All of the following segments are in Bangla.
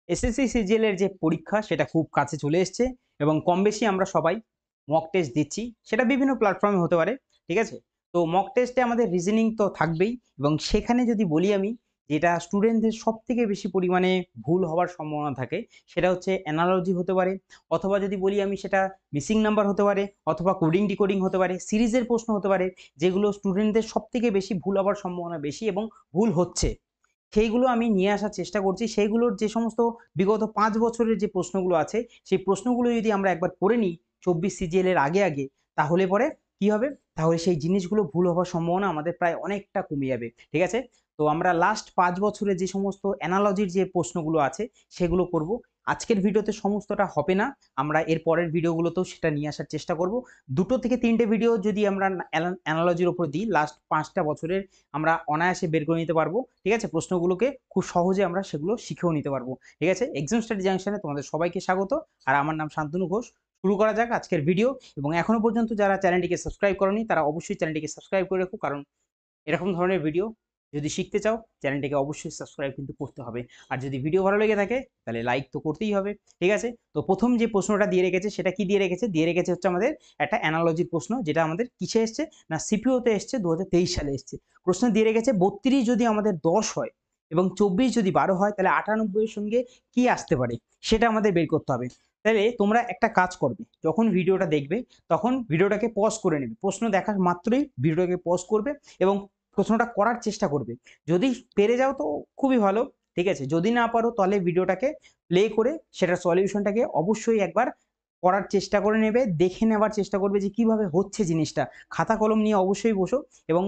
এসএসসি সিজিএল এর যে পরীক্ষা সেটা খুব কাছে চলে এসছে এবং কম বেশি আমরা সবাই মক টেস্ট দিচ্ছি। সেটা বিভিন্ন প্ল্যাটফর্মে হতে পারে। ঠিক আছে? তো মক টেস্টে আমাদের রিজনিং তো থাকবেই এবং সেখানে যদি বলি আমি যেটা স্টুডেন্টদের সবথেকে বেশি পরিমাণে ভুল হওয়ার সম্ভাবনা থাকে সেটা হচ্ছে অ্যানালজি হতে পারে, অথবা যদি বলি আমি সেটা মিসিং নাম্বার হতে পারে, অথবা কোডিং ডিকোডিং হতে পারে, সিরিজের প্রশ্ন হতে পারে, যেগুলো স্টুডেন্টদের সবথেকে বেশি ভুল হওয়ার সম্ভাবনা বেশি এবং ভুল হচ্ছে। সেইগুলো আমি নিয়ে আসার চেষ্টা করছি। সেইগুলোর যে সমস্ত বিগত ৫ বছরের যে প্রশ্নগুলো আছে, সেই প্রশ্নগুলো যদি আমরা একবার করে নিই ২৪ সিজিএল এর আগে, তাহলে পরে কি হবে? তাহলে সেই জিনিসগুলো ভুল হওয়ার সম্ভাবনা আমাদের প্রায় অনেকটা কমে যাবে। ঠিক আছে? তো আমরা লাস্ট ৫ বছরের যে সমস্ত অ্যানালজির যে প্রশ্নগুলো আছে, সেগুলো করব। আজকের ভিডিওতে সমস্তটা হবে না। আমরা এর পরের ভিডিওগুলোতেও সেটা নিয়ে আসার চেষ্টা করব। ২ থেকে ৩ টে ভিডিও যদি আমরা অ্যানালজির উপর দিই, লাস্ট ৫ টা বছরের আমরা অনায়াসে বের করে নিতে পারবো। ঠিক আছে? প্রশ্নগুলোকে খুব সহজে আমরা সেগুলো শিখেও নিতে পারবো। ঠিক আছে? এক্সাম স্টাডি জাংশনে তোমাদের সবাইকে স্বাগত। আর আমার নাম শান্তনু ঘোষ। শুরু করা যাক আজকের ভিডিও। এবং এখনো পর্যন্ত যারা চ্যানেলটিকে সাবস্ক্রাইব করোনি তারা অবশ্যই চ্যানেলটিকে সাবস্ক্রাইব করে রাখো, কারণ এরকম ধরনের ভিডিও যদি শিখতে চাও চ্যানেলটিকে অবশ্যই সাবস্ক্রাইব কিন্তু করতে হবে। আর যদি ভিডিও ভালো লেগে থাকে তাহলে লাইক তো করতেই হবে। ঠিক আছে? তো প্রথম যে প্রশ্নটা দিয়ে রেখেছে সেটা কি দিয়ে রেখেছে? দিয়ে রেখেছে হচ্ছে আমাদের একটা অ্যানালজির প্রশ্ন, যেটা আমাদের কিসে এসছে না সিপিওতে এসছে, 2023 সালে এসছে। প্রশ্ন দিয়ে রেখেছে 32 যদি আমাদের 10 হয় এবং 24 যদি 12 হয় তাহলে 98 এর সঙ্গে কি আসতে পারে সেটা আমাদের বের করতে হবে। তাহলে তোমরা একটা কাজ করবে, যখন ভিডিওটা দেখবে তখন ভিডিওটাকে পজ করে নেবে। প্রশ্ন দেখার মাত্রই ভিডিওটাকে পজ করবে এবং প্রশ্নটা করার চেষ্টা করবে। যদি পেরে যাও তো খুবই ভালো। ঠিক আছে? যদি না পারো তাহলে ভিডিওটাকে প্লে করে সেটার সলিউশনটাকে অবশ্যই একবার করার চেষ্টা করে নেবে, দেখে নেওয়ার চেষ্টা করবে যে কিভাবে হচ্ছে জিনিসটা। খাতা কলম নিয়ে অবশ্যই বসো এবং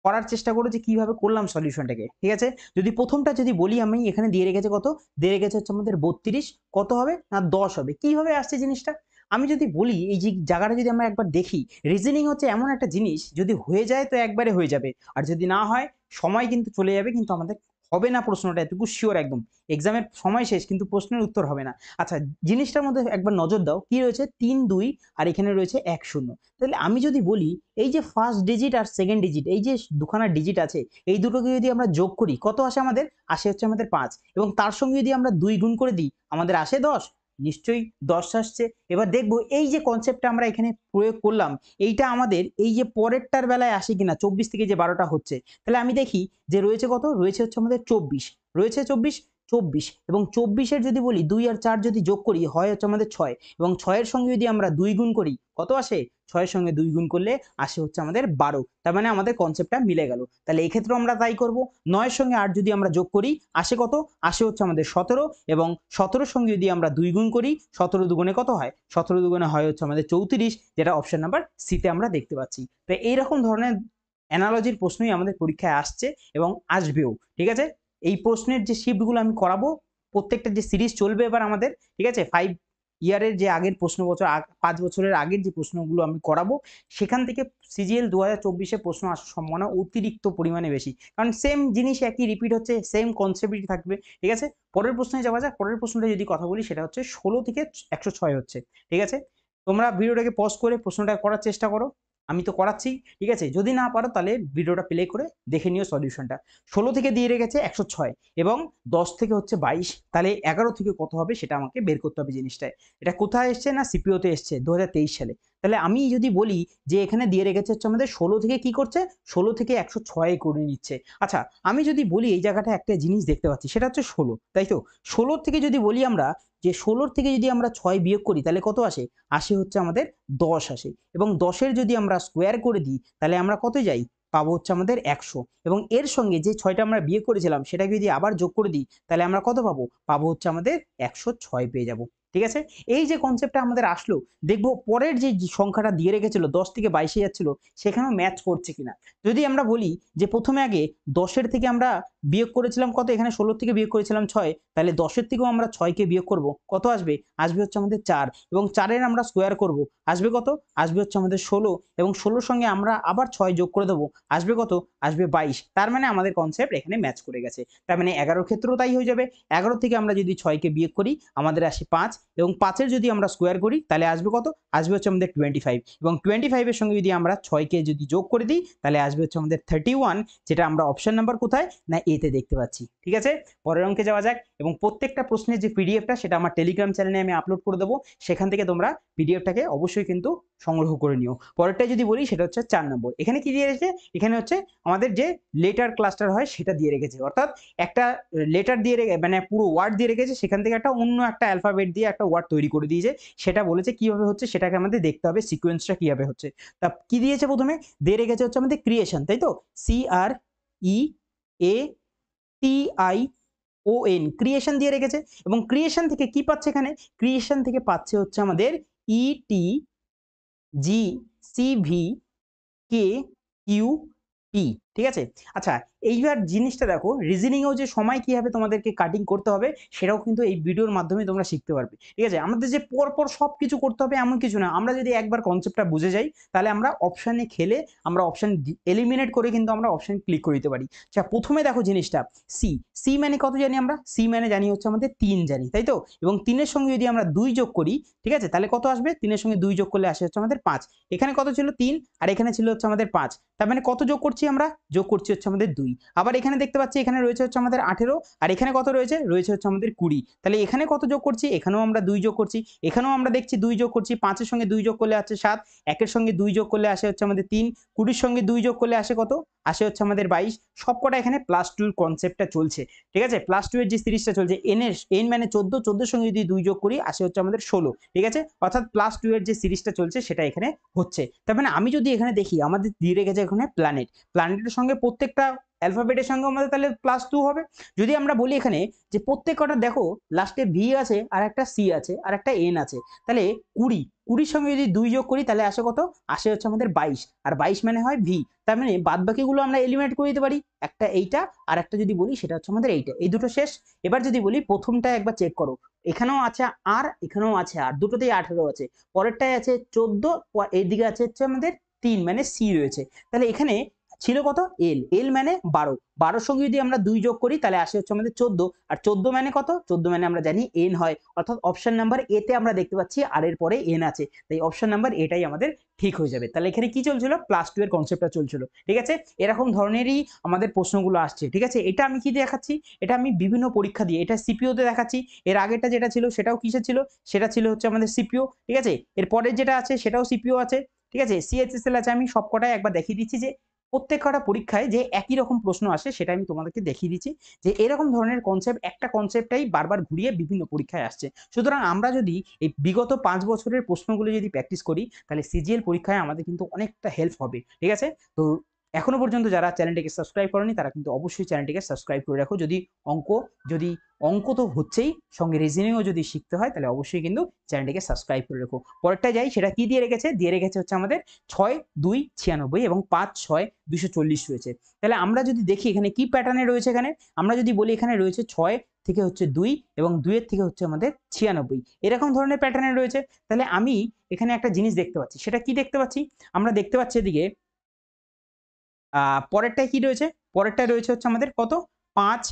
করার চেষ্টা করো যে কিভাবে করলাম সলিউশনটাকে। ঠিক আছে? যদি প্রথমটা যদি বলি আমি, এখানে দিয়ে রেখেছে কত? দিয়ে রেখেছে হচ্ছে আমাদের 32, কত হবে? না 10 হবে। কিভাবে আসছে জিনিসটা? আমি যদি বলি এই যে জায়গাটা যদি আমরা একবার দেখি, রিজনিং হচ্ছে এমন একটা জিনিস, যদি হয়ে যায় তো একবারে হয়ে যাবে। আর যদি না হয় সময় কিন্তু চলে যাবে, কিন্তু আমাদের হবে না প্রশ্নটা, এটুকু শিওর একদম। এক্সামের সময় শেষ কিন্তু প্রশ্নের উত্তর হবে না। আচ্ছা, জিনিসটার মধ্যে একবার নজর দাও। কি রয়েছে? ৩, ২ আর এখানে রয়েছে ১, ০। তাহলে আমি যদি বলি এই যে ফার্স্ট ডিজিট আর সেকেন্ড ডিজিট, এই যে দুখানা ডিজিট আছে, এই দুটোকে যদি আমরা যোগ করি কত আসে আমাদের? আসে হচ্ছে আমাদের ৫, এবং তার সঙ্গে যদি আমরা ২ গুণ করে দিই আমাদের আসে ১০। নিশ্চয়ই ১০ আসছে। এবার দেখব এই যে কনসেপ্টটা আমরা এখানে প্রয়োগ করলাম, এইটা আমাদের এই যে পরেরটার বেলায় আসে কিনা। ২৪ থেকে যে ১২টা হচ্ছে, তাহলে আমি দেখি যে রয়েছে কত? রয়েছে হচ্ছে আমাদের ২৪। রয়েছে ২৪, ২৪ এবং ২৪ এর যদি বলি ২ আর ৪ যদি যোগ করি হয় হচ্ছে আমাদের ৬, এবং ৬ এর সঙ্গে যদি আমরা ২ গুণ করি কত আসে? ৬ এর সঙ্গে ২ গুণ করলে আসে হচ্ছে আমাদের ১২। তার মানে আমাদের কনসেপ্টটা মিলে গেল। তাহলে এক্ষেত্রেও আমরা তাই করব। ৯ এর সঙ্গে ৮ যদি আমরা যোগ করি আসে কত? আসে হচ্ছে আমাদের ১৭, এবং ১৭ এর সঙ্গে যদি আমরা ২ গুণ করি ১৭ দুগুণে কত হয়? ১৭ দুগুণে হয় হচ্ছে আমাদের ৩৪, যেটা অপশন নাম্বার সি তে আমরা দেখতে পাচ্ছি। তো এইরকম ধরনের অ্যানালজির প্রশ্নই আমাদের পরীক্ষায় আসছে এবং আসবেও। ঠিক আছে? এই প্রশ্নের যে শিফটগুলো আমি করাবো, প্রত্যেকটা যে সিরিজ চলবে এবার আমাদের, ঠিক আছে? 5 ইয়ারের যে আগের প্রশ্ন বছর ৫ বছরের আগের যে প্রশ্নগুলো আমি করাবো, সেখান থেকে সিজিএল ২০২৪ এ প্রশ্ন আসার সম্ভাবনা অতিরিক্ত পরিমাণে বেশি। কারণ সেম জিনিস একই রিপিট হচ্ছে, সেম কনসেপ্টই থাকবে। ঠিক আছে? পরের প্রশ্নে যাওয়া যাক। পরের প্রশ্নটা যদি কথা বলি সেটা হচ্ছে ১৬ থেকে ১০৬ হচ্ছে। ঠিক আছে? তোমরা ভিডিওটাকে পজ করে প্রশ্নটা করার চেষ্টা করো। আমি তো করাচ্ছি। ঠিক আছে? যদি না পারো তাহলে ভিডিওটা প্লে করে দেখে নিও সলিউশনটা। ১৬ থেকে দিয়ে রেখেছে ১০৬ এবং ১০ থেকে হচ্ছে ২২, তাহলে ১১ থেকে কত হবে সেটা আমাকে বের করতে হবে জিনিসটায়। এটা কোথায় এসছে? না সিপিওতে এসছে ২০২৩ সালে। তাহলে আমি যদি বলি যে এখানে দিয়ে রেখেছে হচ্ছে আমাদের ১৬ থেকে কি করছে? ১৬ থেকে ১০৬ করে নিচ্ছে। আচ্ছা, আমি যদি বলি এই জায়গাটায় একটা জিনিস দেখতে পাচ্ছি, সেটা হচ্ছে ১৬, তাই তো? ১৬ থেকে যদি বলি আমরা যে ১৬ থেকে যদি আমরা ৬ বিয়োগ করি তাহলে কত আসে? আসে হচ্ছে আমাদের ১০ আসে, এবং ১০ এর যদি আমরা স্কোয়ার করে দিই তাহলে আমরা কত যাই? পাবো হচ্ছে আমাদের ১০০, এবং এর সঙ্গে যে ৬টা আমরা বিয়োগ করেছিলাম সেটাকে যদি আবার যোগ করে দিই তাহলে আমরা কত পাবো? পাবো হচ্ছে আমাদের ১০৬ পেয়ে যাবো। ঠিক আছে? এই যে কনসেপ্টটা আমাদের আসলো, দেখবো পরের যে সংখ্যাটা দিয়ে রেখেছিল ১০ থেকে ২২ এ যাচ্ছিল, সেখানেও ম্যাচ করছে কিনা। যদি আমরা বলি যে প্রথমে আগে ১০ এর থেকে আমরা বিয়োগ করেছিলাম কত? এখানে ১৬ থেকে বিয়োগ করেছিলাম ৬, তাহলে ১০ এর থেকেও আমরা ৬ কে বিয়োগ করব, কত আসবে? আসবে হচ্ছে আমাদের ৪, এবং ৪ এর আমরা স্কোয়ার করব, আসবে কত? আসবে হচ্ছে আমাদের ১৬, এবং ১৬ র সঙ্গে আমরা আবার ৬ যোগ করে দেব, আসবে কত? আসবে ২২। তার মানে আমাদের কনসেপ্ট এখানে ম্যাচ করে গেছে। তার মানে ১১ র ক্ষেত্রেও তাই হয়ে যাবে। ১১ থেকে আমরা যদি ৬ কে বিয়োগ করি আমাদের আসে ৫, এবং ৫ এর যদি আমরা স্কোয়ার করি তাহলে আসবে কত? আসবে হচ্ছে আমাদের 25, এবং 25 এর সঙ্গে যদি আমরা ৬ কে যদি যোগ করে দিই তাহলে আসবে হচ্ছে আমাদের 31, যেটা আমরা অপশন নাম্বার কোথায়? না এ তে দেখতে পাচ্ছি। ঠিক আছে? পরের অঙ্কে যাওয়া যাক, এবং প্রত্যেকটা প্রশ্নের যে পিডিএফটা সেটা আমার টেলিগ্রাম চ্যানেলে আমি আপলোড করে দেবো, সেখান থেকে তোমরা পিডিএফটাকে অবশ্যই কিন্তু সংগ্রহ করে নিও। পরেরটা যদি বলি সেটা হচ্ছে 4 নম্বর। এখানে কি দিয়ে রেখেছে, এখানে হচ্ছে আমাদের যে লেটার ক্লাস্টার হয় সেটা দিয়ে রেখেছে, অর্থাৎ একটা লেটার দিয়ে মানে পুরো ওয়ার্ড দিয়ে রেখেছে, সেখান থেকে একটা অন্য একটা অ্যালফাবেট দিয়ে একটা ওয়ার্ড তৈরি করে দিয়েছে, সেটা বলেছে কিভাবে হচ্ছে সেটাকে আমাদের দেখতে হবে সিকোয়েন্সটা কিভাবে হচ্ছে। তা কি দিয়েছে, প্রথমে দিয়ে রেখেছে হচ্ছে আমাদের ক্রিয়েশন, তাই তো, CREATION ক্রিয়েশন দিয়ে রেখেছে, এবং ক্রিয়েশন থেকে কি পাচ্ছে, এখানে ক্রিয়েশন থেকে পাচ্ছে হচ্ছে আমাদের ETGCVKQT, ঠিক আছে। আচ্ছা, এইবার জিনিসটা দেখো, রিজনিংয়েও যে সময় কিভাবে তোমাদেরকে কাটিং করতে হবে সেটাও কিন্তু এই ভিডিওর মাধ্যমে তোমরা শিখতে পারবে, ঠিক আছে। আমাদের যে পরপর সব কিছু করতে হবে এমন কিছু না, আমরা যদি একবার কনসেপ্টটা বুঝে যাই তাহলে আমরা অপশানে খেলে আমরা অপশান এলিমিনেট করে কিন্তু আমরা অপশান ক্লিক করে দিতে পারি। আচ্ছা, প্রথমে দেখো জিনিসটা, সি মানে কত জানি আমরা, সি মানে জানি হচ্ছে আমাদের 3 জানি, তাই তো, এবং 3-এর সঙ্গে যদি আমরা 2 যোগ করি, ঠিক আছে, তাহলে কত আসবে, 3-এর সঙ্গে 2 যোগ করলে আসে হচ্ছে আমাদের 5। এখানে কত ছিল, 3, আর এখানে ছিল হচ্ছে আমাদের 5, তার মানে কত যোগ করছি আমরা, যোগ করছি হচ্ছে আমাদের 2। আবার এখানে দেখতে পাচ্ছি এখানে রয়েছে হচ্ছে আমাদের 18, আর এখানে কত রয়েছে, রয়েছে হচ্ছে আমাদের 20, তাহলে এখানে কত যোগ করছি, এখানেও আমরা 2 যোগ করছি, এখানেও আমরা দেখছি 2 যোগ করছি, 5-এর সঙ্গে 2 যোগ করলে আসছে 7, 1-এর সঙ্গে 2 যোগ করলে আসে হচ্ছে আমাদের 3, 20-এর সঙ্গে 2 যোগ করলে আসে কত, আসে হচ্ছে আমাদের 22। সবকটা এখানে +2 কনসেপ্টটা চলছে, ঠিক আছে, +2 এর যে সিরিজটা চলছে, এন মানে 14, 14-এর সঙ্গে যদি 2 যোগ করি আসে হচ্ছে আমাদের 16, ঠিক আছে, অর্থাৎ +2 এর যে সিরিজটা চলছে সেটা এখানে হচ্ছে। তার মানে আমি যদি এখানে দেখি আমাদের দিয়ে রেখেছে এখানে প্ল্যানেটের সঙ্গে প্রত্যেকটা অ্যালফাবেটের সঙ্গে আমাদের তাহলে +2 হবে। যদি আমরা বলি এখানে যে প্রত্যেক কটা দেখো লাস্টে ভি আছে, আর একটা সি আছে, আর একটা এন আছে, তাহলে 20-20-র সঙ্গে যদি 2 যোগ করি তাহলে আসে কত, আসে হচ্ছে আমাদের 22, আর 22 মানে হয় ভি। তার মানে বাদ বাকিগুলো আমরা এলিমিনেট করে দিতে পারি, একটা এইটা আর একটা যদি বলি সেটা হচ্ছে আমাদের এইটা, এই দুটো শেষ। এবার যদি বলি প্রথমটা একবার চেক করো, এখানেও আছে আর, এখানেও আছে আর, দুটোতেই 18 আছে, পরেরটায় আছে 14, এইদিকে আছে হচ্ছে আমাদের 3 মানে সি রয়েছে, তাহলে এখানে ছিল কত, এল মানে 12, 12-এর সঙ্গে যদি আমরা 2 যোগ করি তাহলে আসে হচ্ছে আমাদের 14, আর 14 মানে কত, 14 মানে আমরা জানি এন হয়, অর্থাৎ অপশন নাম্বার এ তে আমরা দেখতে পাচ্ছি আর এর পরে এন আছে, তাই অপশন নাম্বার এটাই আমাদের ঠিক হয়ে যাবে। তাহলে এখানে কি চলছিল, +2 এর কনসেপ্টটা চলছিল, ঠিক আছে। এরকম ধরনেরই আমাদের প্রশ্নগুলো আসছে, ঠিক আছে। এটা আমি কি দেখাচ্ছি, এটা আমি বিভিন্ন পরীক্ষা দিয়ে এটা সিপিও তে দেখাচ্ছি, এর আগেরটা যেটা ছিল সেটাও কিসে ছিল, সেটা ছিল হচ্ছে আমাদের সিপিও, ঠিক আছে। এর পরের যেটা আছে সেটাও সিপিও আছে, ঠিক আছে, সিএইচএসএল আছে। আমি সবকটাই একবার দেখিয়ে দিচ্ছি যে প্রত্যেক কটা পরীক্ষায় যে একই রকম প্রশ্ন আসে সেটা আমি তোমাদেরকে দেখিয়ে দিচ্ছি, যে এরকম ধরনের কনসেপ্ট, একটা কনসেপ্টটাই বারবার ঘুরিয়ে বিভিন্ন পরীক্ষায় আসছে। সুতরাং আমরা যদি এই বিগত 5 বছরের প্রশ্নগুলো যদি প্র্যাকটিস করি তাহলে সিজিএল পরীক্ষায় আমাদের কিন্তু অনেকটা হেল্প হবে, ঠিক আছে। তো এখনো পর্যন্ত যারা চ্যানেলটিকে সাবস্ক্রাইব করেনি তারা কিন্তু অবশ্যই চ্যানেলটিকে সাবস্ক্রাইব করে রাখো। যদি অঙ্ক তো হচ্ছেই, সঙ্গে রিজনিংও যদি শিখতে হয় তাহলে অবশ্যই কিন্তু চ্যানেলটিকে সাবস্ক্রাইব করে রাখো। পরেরটা যাই, সেটা কি দিয়ে রেখেছে, দিয়ে রেখেছে হচ্ছে আমাদের 6, 2, 96 এবং 5, 6, 240 রয়েছে। তাহলে আমরা যদি দেখি এখানে কি প্যাটার্নে রয়েছে, এখানে আমরা যদি বলি এখানে রয়েছে 6 থেকে হচ্ছে 2 এবং 2 এর থেকে হচ্ছে আমাদের 96, এরকম ধরনের প্যাটার্নে রয়েছে। তাহলে আমি এখানে একটা জিনিস দেখতে পাচ্ছি, সেটা কি দেখতে পাচ্ছি, আমরা দেখতে পাচ্ছি এদিকে পরেরটায় কি রয়েছে, পরেরটায় রয়েছে হচ্ছে আমাদের কত, 5,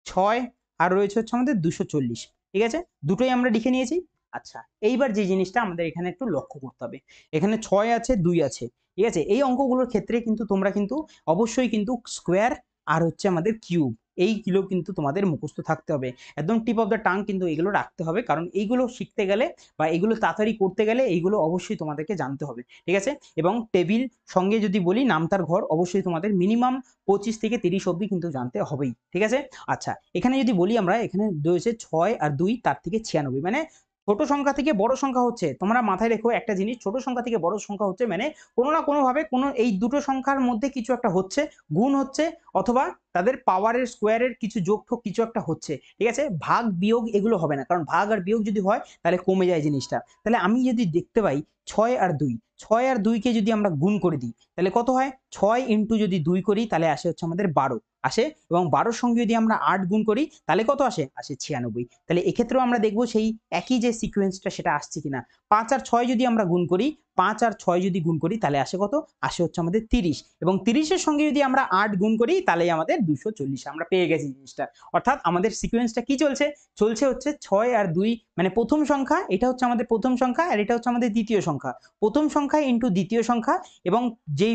6 আর রয়েছে হচ্ছে আমাদের 240, ঠিক আছে, দুটোই আমরা লিখে নিয়েছি। আচ্ছা, এইবার যে জিনিসটা আমাদের এখানে একটু লক্ষ্য করতে হবে, এখানে 6 আছে, 2 আছে, ঠিক আছে, এই অঙ্কগুলোর ক্ষেত্রে কিন্তু তোমরা কিন্তু অবশ্যই কিন্তু স্কোয়ার আর হচ্ছে আমাদের কিউব, এইগুলো কিন্তু তোমাদের মুখস্থ থাকতে হবে, একদম টিপ অফ দ্য টাং কিন্তু এগুলো রাখতে হবে, কারণ এইগুলো শিখতে গেলে বা এগুলো তাড়াতাড়ি করতে গেলে এইগুলো অবশ্যই তোমাদেরকে জানতে হবে, ঠিক আছে। এবং টেবিল সঙ্গে যদি বলি নামতার ঘর অবশ্যই তোমাদের মিনিমাম 25 থেকে 30 অবধি কিন্তু জানতে হবেই, ঠিক আছে। আচ্ছা, এখানে যদি বলি আমরা, এখানে রয়েছে 6 আর 2 তার থেকে 96, মানে ছোট সংখ্যা থেকে বড় সংখ্যা হচ্ছে, তোমরা মাথায় রেখো একটা জিনিস, ছোট সংখ্যা থেকে বড় সংখ্যা হচ্ছে মানে কোনো না কোনো ভাবে কোনো এই দুটো সংখ্যার মধ্যে কিছু একটা হচ্ছে, গুণ হচ্ছে, অথবা তাদের পাওয়ারের স্কোয়ারের কিছু যোগফল কিছু একটা হচ্ছে, ঠিক আছে। ভাগ বিয়োগ এগুলো হবে না, কারণ ভাগ আর বিয়োগ যদি হয় তাহলে কমে যায় জিনিসটা। তাহলে আমি যদি দেখতে পাই 6 আর 2, 6 আর 2-কে যদি আমরা গুণ করে দিই তাহলে কত হয়, 6 ইন্টু যদি 2 করি তাহলে আসে হচ্ছে আমাদের 12 আসে, এবং 12-র সঙ্গে যদি আমরা 8 গুণ করি তাহলে কত আসে, আসে 96। তাহলে এক্ষেত্রেও আমরা দেখবো সেই একই যে সিকোয়েন্সটা সেটা আসছে কিনা। 5 আর 6 যদি আমরা গুণ করি, 5 আর 6 যদি গুণ করি তাহলে আসে কত, আসে হচ্ছে আমাদের 30, এবং 30-এর সঙ্গে যদি আমরা 8 গুণ করি তাহলে আমাদের 240, আমরা পেয়ে গেছি জিনিসটা। অর্থাৎ আমাদের সিকোয়েন্সটা কি চলছে, চলছে হচ্ছে 6 আর 2, মানে প্রথম সংখ্যা, এটা হচ্ছে আমাদের প্রথম সংখ্যা আর এটা হচ্ছে আমাদের দ্বিতীয় সংখ্যা, প্রথম সংখ্যা ইন্টু দ্বিতীয় সংখ্যা, এবং যেই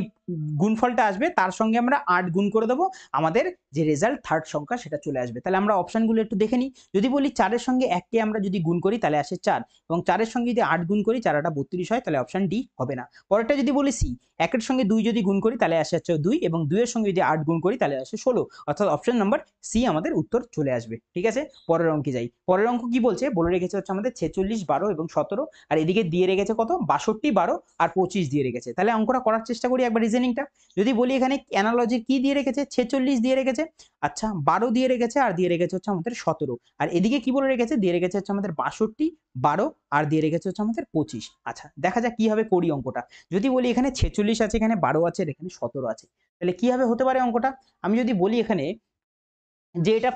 গুণফলটা আসবে তার সঙ্গে আমরা 8 গুণ করে দেবো, আমাদের যে রেজাল্ট থার্ড সংখ্যা সেটা চলে আসবে। তাহলে আমরা অপশনগুলো একটু দেখে নিই। যদি বলি 4 এর সঙ্গে 1 কে আমরা যদি গুণ করি তাহলে আসে 4, এবং 4 এর সঙ্গে যদি 8 গুণ করি 4 8 32 হয়, তাহলে অপশন ডি হবে না। পরেরটা যদি বলি সি, 1 এর সঙ্গে 2 যদি গুণ করি তাহলে আসে হচ্ছে 2, এবং 2 এর সঙ্গে যদি 8 গুণ করি তাহলে আসে 16, অর্থাৎ অপশন নাম্বার সি আমাদের উত্তর চলে আসবে। ঠিক আছে, পরের অঙ্কে যাই। পরের অঙ্ক কি বলছে, বলে রেখেছে হচ্ছে আমাদের 46, 12 এবং 17, আর এদিকে দিয়ে রেখেছে কত 62, 12 আর 25 দিয়ে রেখেছে। তাহলে অঙ্কটা করার চেষ্টা করি একবার রিজনিংটা। যদি বলি এখানে অ্যানালজির কি দিয়ে রেখেছে, 46 দিয়ে রেখেছে, আচ্ছা 12 দিয়ে রেখেছে, আর দিয়ে রেখেছে হচ্ছে আমাদের 17, আর এদিকে কি বলে রেখেছে, দিয়ে রেখেছে হচ্ছে আমাদের 62, 12 আর দিয়ে রেখেছে হচ্ছে আমাদের 25। আচ্ছা দেখা যাক কিভাবে করি অঙ্কটা। যদি বলি এখানে 46 আছে, এখানে 12 আছে, আর এখানে 17 আছে, তাহলে কিভাবে হতে পারে অঙ্কটা। আমি যদি বলি এখানে যে এটা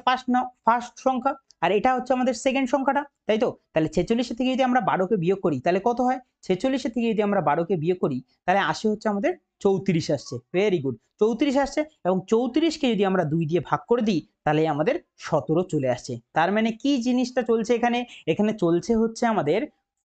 ফার্স্ট সংখ্যা, আর এটা হচ্ছে আমাদের সেকেন্ড সংখ্যাটা, তাই তো। তাহলে 46 থেকে যদি আমরা 12কে বিয়োগ করি তাহলে কত হয়, 46 থেকে যদি আমরা 12কে বিয়োগ করি তাহলে আসে হচ্ছে আমাদের 34 আসছে। ভেরি গুড, 34 আসছে, এবং 34কে যদি আমরা 2 দিয়ে ভাগ করে দিই তাহলে আমাদের 17 চলে আসছে। তার মানে কি জিনিসটা চলছে এখানে, এখানে চলছে হচ্ছে আমাদের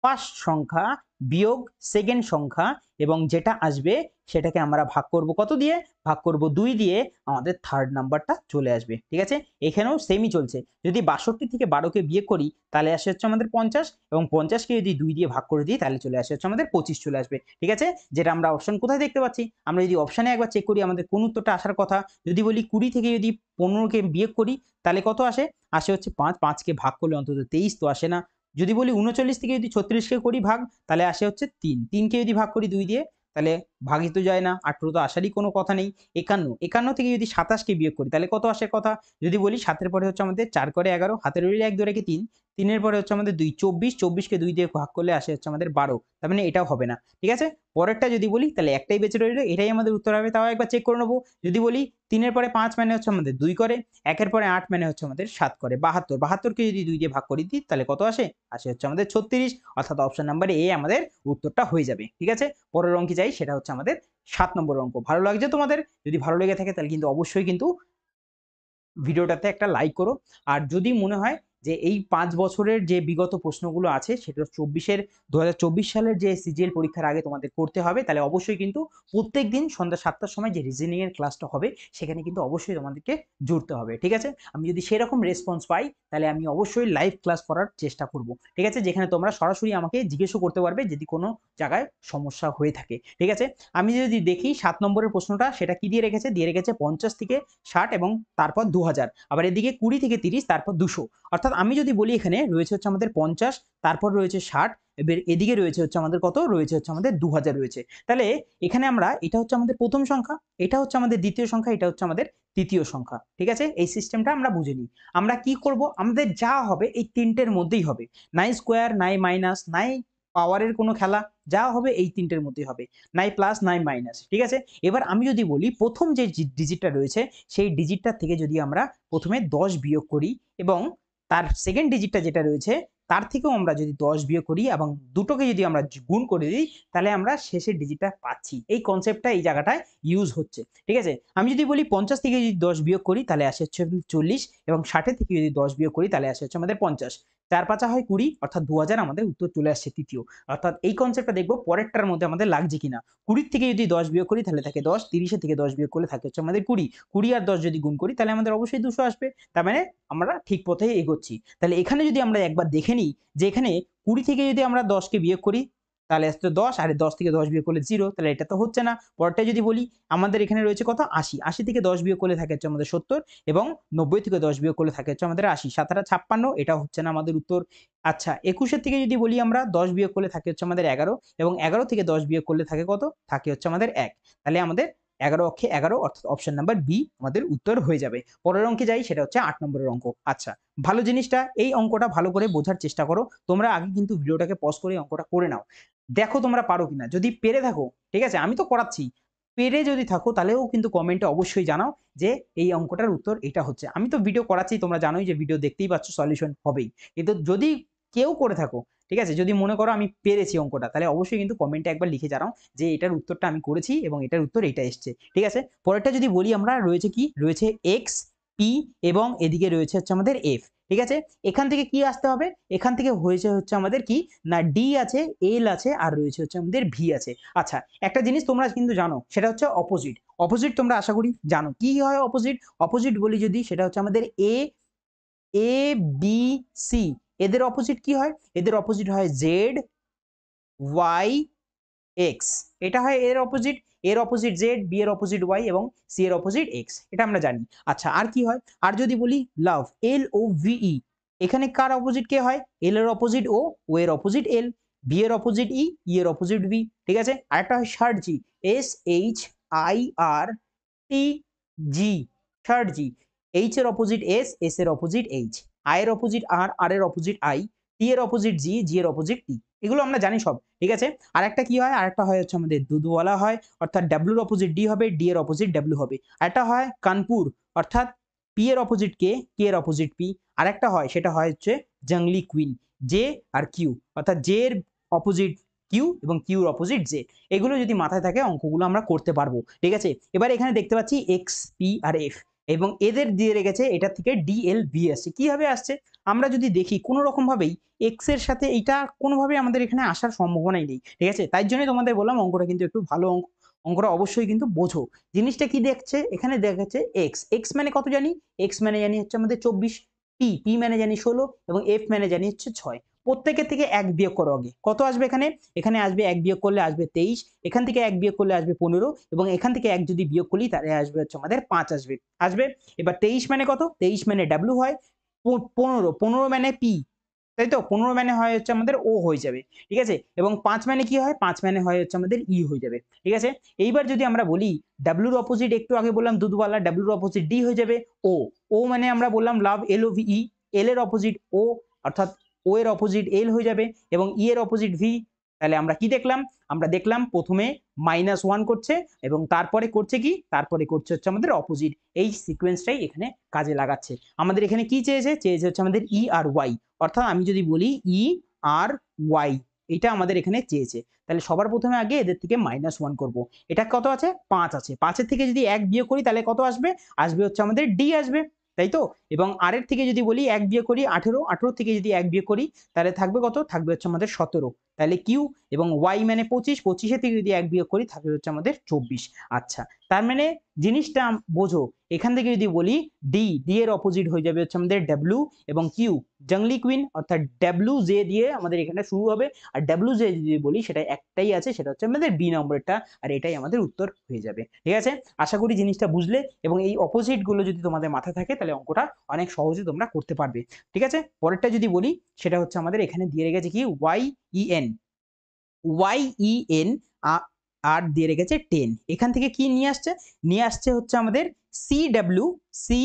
ফার্স্ট সংখ্যা বিয়োগ সেকেন্ড সংখ্যা, এবং যেটা আসবে সেটাকে আমরা ভাগ করব কত দিয়ে, ভাগ করব 2 দিয়ে, আমাদের থার্ড নাম্বারটা চলে আসবে। ঠিক আছে, এখানেও সেমই চলছে। যদি 62 থেকে 12কে বিয়োগ করি তাহলে আসে হচ্ছে আমাদের 50, এবং 50কে যদি 2 দিয়ে ভাগ করে দিই তাহলে চলে আসে হচ্ছে আমাদের 25 চলে আসবে। ঠিক আছে, যেটা আমরা অপশন কোথায় দেখতে পাচ্ছি, আমরা যদি অপশনে একবার চেক করি আমাদের কোন উত্তরটা আসার কথা। যদি বলি 20 থেকে যদি 15কে বিয়োগ করি তাহলে কত আসে, আসে হচ্ছে 5, 5কে ভাগ করলে অন্তত 23 তো আসে না। যদি বলি 39 থেকে যদি 36কে করি ভাগ তাহলে আসে হচ্ছে 3, 3কে যদি ভাগ করি 2 দিয়ে তাহলে ভাগই তো যায় না, 18 তো আসারই কোনো কথা নেই। 51 থেকে যদি 27কে বিয়োগ করি তাহলে কত আসে কথা। যদি বলি 7-এর পরে হচ্ছে আমাদের 4 করে 11, হাতের রইল 1 2 রেখে 3, 3-এর পরে হচ্ছে আমাদের 2, 24, 24কে 2 দিয়ে ভাগ করলে আসে হচ্ছে আমাদের 12, তার মানে এটাও হবে না। ঠিক আছে, পরেরটা যদি বলি তাহলে একটাই বেঁচে রইল, এটাই আমাদের উত্তর হবে। তাও একবার চেক করে নেবো। যদি বলি 3-এর পরে 5 মানে হচ্ছে আমাদের 2 করে, 1-এর পরে 8 মানে হচ্ছে আমাদের 7 করে, 72, 72কে যদি 2 দিয়ে ভাগ করে দিই তাহলে কত আসে, আসে হচ্ছে আমাদের 36, অর্থাৎ অপশন নাম্বার এ আমাদের উত্তরটা হয়ে যাবে। ঠিক আছে, পরের অঙ্কে যাই, সেটা হচ্ছে আমাদের 7 নম্বর অঙ্ক। ভালো লাগছে তোমাদের? যদি ভালো লেগে থাকে তাহলে কিন্তু অবশ্যই কিন্তু ভিডিওটাতে একটা লাইক করো। আর যদি মনে হয় যে এই 5 বছরের যে বিগত প্রশ্নগুলো আছে সেটা 2024 সালের যে সিজিএল পরীক্ষার আগে তোমাদের করতে হবে, তাহলে অবশ্যই কিন্তু প্রত্যেকদিন সন্ধ্যা 7টার সময় যে রিজনিং এর ক্লাসটা হবে সেখানে কিন্তু অবশ্যই তোমাদেরকে জুড়তে হবে। ঠিক আছে, আমি যদি সেরকম রেসপন্স পাই তাহলে আমি অবশ্যই লাইভ ক্লাস করার চেষ্টা করব। ঠিক আছে, যেখানে তোমরা সরাসরি আমাকে জিজ্ঞেসও করতে পারবে যদি কোনো জায়গায় সমস্যা হয়ে থাকে। ঠিক আছে, আমি যদি দেখি 7 নম্বরের প্রশ্নটা, সেটা কি দিয়ে রেখেছে, দিয়ে রেখেছে 50 থেকে 60 এবং তারপর 2000, আবার এদিকে 20 থেকে 30 তারপর 200, অর্থাৎ আমি যদি বলি এখানে রয়েছে হচ্ছে আমাদের 50, তারপর রয়েছে 60, এবার এদিকে রয়েছে হচ্ছে আমাদের কত, রয়েছে হচ্ছে আমাদের 2000 রয়েছে। তাহলে এখানে আমরা, এটা হচ্ছে আমাদের প্রথম সংখ্যা, এটা হচ্ছে আমাদের দ্বিতীয় সংখ্যা, এটা হচ্ছে আমাদের তৃতীয় সংখ্যা। ঠিক আছে, এই সিস্টেমটা আমরা বুঝে নিই। আমরা কি করব, আমাদের যা হবে এই তিনটের মধ্যেই হবে, নাই স্কোয়ার, নাই মাইনাস, নাই পাওয়ারের কোনো খেলা, যা হবে এই তিনটের মধ্যেই হবে, নাই প্লাস নাই মাইনাস। ঠিক আছে, এবার আমি যদি বলি প্রথম যে ডিজিটটা রয়েছে সেই ডিজিটটা থেকে যদি আমরা প্রথমে 10 বিয়োগ করি, এবং তার সেকেন্ড ডিজিটটা যেটা রয়েছে তার থেকেও আমরা যদি 10 বিয়োগ করি এবং দুটোকে যদি আমরা গুণ করে দিই তাহলে আমরা শেষের ডিজিটটা পাচ্ছি। এই কনসেপ্টটা এই জায়গাটায় ইউজ হচ্ছে। ঠিক আছে, আমি যদি বলি 50 থেকে যদি 10 বিয়োগ করি তাহলে আসে হচ্ছে 40, এবং 60 থেকে যদি 10 বিয়োগ করি তাহলে আসে হচ্ছে আমাদের 50, 4 5 হয় 20, অর্থাৎ 2000 আমাদের উত্তর চলে আসছে তৃতীয়। অর্থাৎ এই কনসেপ্টটা দেখবো পরেরটার মধ্যে আমাদের লাগছে কিনা। 20 থেকে যদি 10 বিয়োগ করি তাহলে থাকে 10, 30 থেকে 10 বিয়োগ করলে থাকে হচ্ছে আমাদের 20, 20 আর 10 যদি গুণ করি তাহলে আমাদের অবশ্যই 200 আসবে। তার মানে আমরা ঠিক পথেই এগোচ্ছি। তাহলে এখানে যদি আমরা একবার দেখে নিই যে এখানে 20 থেকে যদি আমরা 10কে বিয়োগ করি তাহলে আসছে 10, আর 10 থেকে 10 বিয়োগ করলে 0, তাহলে এটা তো হচ্ছে না। পরেরটা যদি বলি আমাদের এখানে রয়েছে কত, 80, 80 থেকে 10 বিয়োগ করলে থাকে হচ্ছে আমাদের 70, এবং 90 থেকে 10 বিয়োগ করলে থাকে হচ্ছে আমাদের 80, 7 56, এটা হচ্ছে না আমাদের উত্তর। আচ্ছা 21 থেকে যদি বলি আমরা 10 বিয়োগ করলে থাকে হচ্ছে আমাদের 11, এবং 11 থেকে 10 বিয়োগ করলে থাকে কত, থাকে হচ্ছে আমাদের 1, তাহলে আমাদের 11 অক্ষে 11, অর্থাৎ অপশন নাম্বার বি আমাদের উত্তর হয়ে যাবে। পরের অঙ্কে যাই, সেটা হচ্ছে 8 নম্বরের অঙ্ক। আচ্ছা ভালো জিনিসটা, এই অঙ্কটা ভালো করে বোঝার চেষ্টা করো। তোমরা আগে কিন্তু ভিডিওটাকে পজ করে অঙ্কটা করে নাও, দেখো তোমরা পারো কিনা। যদি পেরে থাকো ঠিক আছে, আমি তো করাচ্ছি, পেরে যদি থাকো তাহলেও কিন্তু কমেন্টে অবশ্যই জানাও যে এই অঙ্কটার উত্তর এটা হচ্ছে। আমি তো ভিডিও করাচ্ছি, তোমরা জানোই যে ভিডিও দেখতেই পাচ্ছ, সলিউশন হবেই। কিন্তু যদি কেউ করে থাকো, ঠিক আছে, যদি মনে করো আমি পেরেছি অঙ্কটা, তাহলে অবশ্যই কিন্তু কমেন্টে একবার লিখে জানাও যে এটার উত্তরটা আমি করেছি এবং এটার উত্তর এটা এসছে। ঠিক আছে, পরেরটা যদি বলি আমরা, রয়েছে কি, রয়েছে এক্স, পি এবং এদিকে রয়েছে হচ্ছে আমাদের এফ। ঠিক আছে, এখান থেকে কি আসতে হবে, এখান থেকে হয়েছে হচ্ছে আমাদের কি না ডি আছে, এল আছে, আর রয়েছে হচ্ছে আমাদের ভি আছে। আচ্ছা, একটা জিনিস তোমরা কিন্তু জানো, সেটা হচ্ছে অপোজিট। অপোজিট তোমরা আশা করি জানো কি হয় অপোজিট। অপোজিট বলি যদি, সেটা হচ্ছে আমাদের এ এ বি সি, এদের অপোজিট কি হয়, এদের অপোজিট হয় জেড ওয়াই এক্স, এটা হয় এর অপোজিট। এর অপোজিট জেড, বি এর অপোজিট ওয়াই এবং সি এর অপোজিট এক্স, এটা আমরা জানি। আচ্ছা, আর কি হয়, আর যদি বলি লাভ, এল ও ভিই, এখানে কার অপোজিট কে হয়, এল এর অপোজিট ও, ও এর অপোজিট এল, বি এর অপোজিট ই, ই এর অপোজিট বি। ঠিক আছে, আরেকটা হয় শার্ট-জি, S H I R T G, শার্ট-জি, এইচ এর অপোজিট এস, এস এর অপোজিট এইচ, আই এর অপোজিট আর, আর এর অপোজিট আই, টি এর অপোজিট জি, জি এর অপোজিট টি। এগুলো আমরা জানি সব। ঠিক আছে, আরেকটা কি হয়, আরেকটা হয় হচ্ছে আমাদের দুধওয়ালা হয়, অর্থাৎ ডাব্লুর অপোজিট ডি হবে, ডি এর অপোজিট ডাব্লু হবে। আরেকটা হয় কানপুর, অর্থাৎ পি এর অপোজিট কে, কে এর অপোজিট পি। আরেকটা হয়, সেটা হয় হচ্ছে জংলি কুইন, জে আর কিউ, অর্থাৎ জে এর অপোজিট কিউ এবং কিউর অপোজিট জে। এগুলো যদি মাথায় থাকে অঙ্কগুলো আমরা করতে পারবো। ঠিক আছে, এবার এখানে দেখতে পাচ্ছি এক্স, পি আর এফ, এবং এদের দিয়ে রেখেছে এটা থেকে ডি এল ভি আসছে। কিভাবে আসছে, আমরা যদি দেখি কোনো রকম ভাবেই এক্স এর সাথে এইটা কোনোভাবে আমাদের এখানে আসার সম্ভাবনাই নেই। ঠিক আছে, তাই জন্যই তোমাদের বললাম অঙ্কটা কিন্তু একটু ভালো অঙ্ক, অঙ্কটা অবশ্যই কিন্তু বোঝো। জিনিসটা কি দেখছে, এখানে দেখাচ্ছে এক্স, এক্স মানে কত জানি, এক্স মানে জানি হচ্ছে আমাদের 24, পি, পি মানে জানি 16 এবং এফ মানে জানি হচ্ছে 6। প্রত্যেকের থেকে এক বিয়োগ করো আগে, কত আসবে এখানে, এখানে আসবে এক বিয়োগ করলে আসবে 23, এখান থেকে এক বিয়োগ করলে আসবে 15 এবং এখান থেকে এক যদি বিয়োগ করি তাহলে আসবে হচ্ছে আমাদের 5 আসবে। আসবে, এবার 23 মানে কত, 23 মানে ডাব্লু হয়, 15, 15 মানে পি, তাই তো, 15 মানে হয় হচ্ছে আমাদের ও হয়ে যাবে। ঠিক আছে, এবং 5 মানে কি হয়, 5 মানে হয় হচ্ছে আমাদের ই হয়ে যাবে। ঠিক আছে, এইবার যদি আমরা বলি ডাব্লুর অপোজিট, একটু আগে বললাম দুধওয়ালা, ডাব্লুর অপোজিট ডি হয়ে যাবে ও, ও মানে আমরা বললাম লাভ, এল ও ভি ই, এল এর অপোজিট ও, অর্থাৎ ও এর অপোজিট এল হয়ে যাবে এবং ই এর অপোজিট ভি। তাহলে আমরা কি দেখলাম, আমরা দেখলাম প্রথমে -1 করছে এবং তারপরে করছে কি, তারপরে করছে হচ্ছে আমাদের অপোজিট। এই সিকোয়েন্সটাই এখানে কাজে লাগাচ্ছে। আমাদের এখানে কি চেয়েছে, চেয়েছে হচ্ছে আমাদের ই আর ওয়াই, অর্থাৎ আমি যদি বলি ই আর ওয়াই, এটা আমাদের এখানে চেয়েছে। তাহলে সবার প্রথমে আগে এদের থেকে -1 করব। এটা কত আছে, 5 আছে, 5-এর থেকে যদি 1 বিয়োগ করি তাহলে কত আসবে, আসবে হচ্ছে আমাদের ডি আসবে, তাই তো। এবং আর এর থেকে যদি বলি 1 বিয়োগ করি 18, 18 থেকে যদি 1 বিয়োগ করি তাহলে থাকবে কত, থাকবে হচ্ছে আমাদের 17, তাহলে কিউ, এবং ওয়াই মানে 25, 25-এর থেকে যদি 1 বিয়োগ করি থাকবে হচ্ছে আমাদের 24। আচ্ছা, তার মানে জিনিসটা বোঝো, এখান থেকে যদি বলি ডি, ডি এর অপোজিট হয়ে যাবে হচ্ছে আমাদের ডাব্লু এবং কিউ, জংলি কুইন, অর্থাৎ ডাব্লু জে দিয়ে আমাদের এখানে শুরু হবে, আর ডাব্লু জে যদি বলি সেটা একটাই আছে, সেটা হচ্ছে আমাদের বি নম্বরটা, আর এটাই আমাদের উত্তর হয়ে যাবে। ঠিক আছে, আশা করি জিনিসটা বুঝলে, এবং এই অপোজিট গুলো যদি তোমাদের মাথায় থাকে তাহলে অঙ্কটা অনেক সহজে তোমরা করতে পারবে। ঠিক আছে, পরেরটা যদি বলি সেটা হচ্ছে আমাদের এখানে দিয়ে রেখেছে কি Y E N, Y E N আর দিয়ে রেখেছে 10, এখান থেকে কি নিয়ে আসছে, নিয়ে আসছে হচ্ছে আমাদের C W, C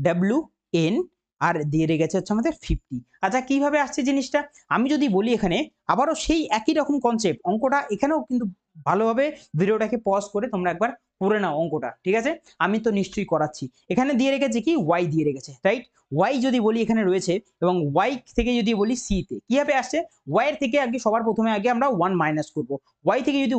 W N, আর দিয়ে রেখেছে হচ্ছে আমাদের 50। আচ্ছা, কিভাবে আসছে জিনিসটা, আমি যদি বলি এখানে আবারও সেই একই রকম কনসেপ্ট, অঙ্কটা এখানেও কিন্তু ভালোভাবে ভিডিওটাকে পজ করে তোমরা একবার করে নাও অঙ্কটা। ঠিক আছে, আমি তো নিশ্চয়ই করাচ্ছি। এখানে দিয়ে রেখেছে কি ওয়াই দিয়ে রেখেছে, রাইট, ওয়াই যদি বলি এখানে রয়েছে, এবং ওয়াই থেকে যদি বলি সি তে কিভাবে আসছে, ওয়াই এর থেকে আগে সবার প্রথমে আগে আমরা 1 মাইনাস করব। ওয়াই থেকে যদি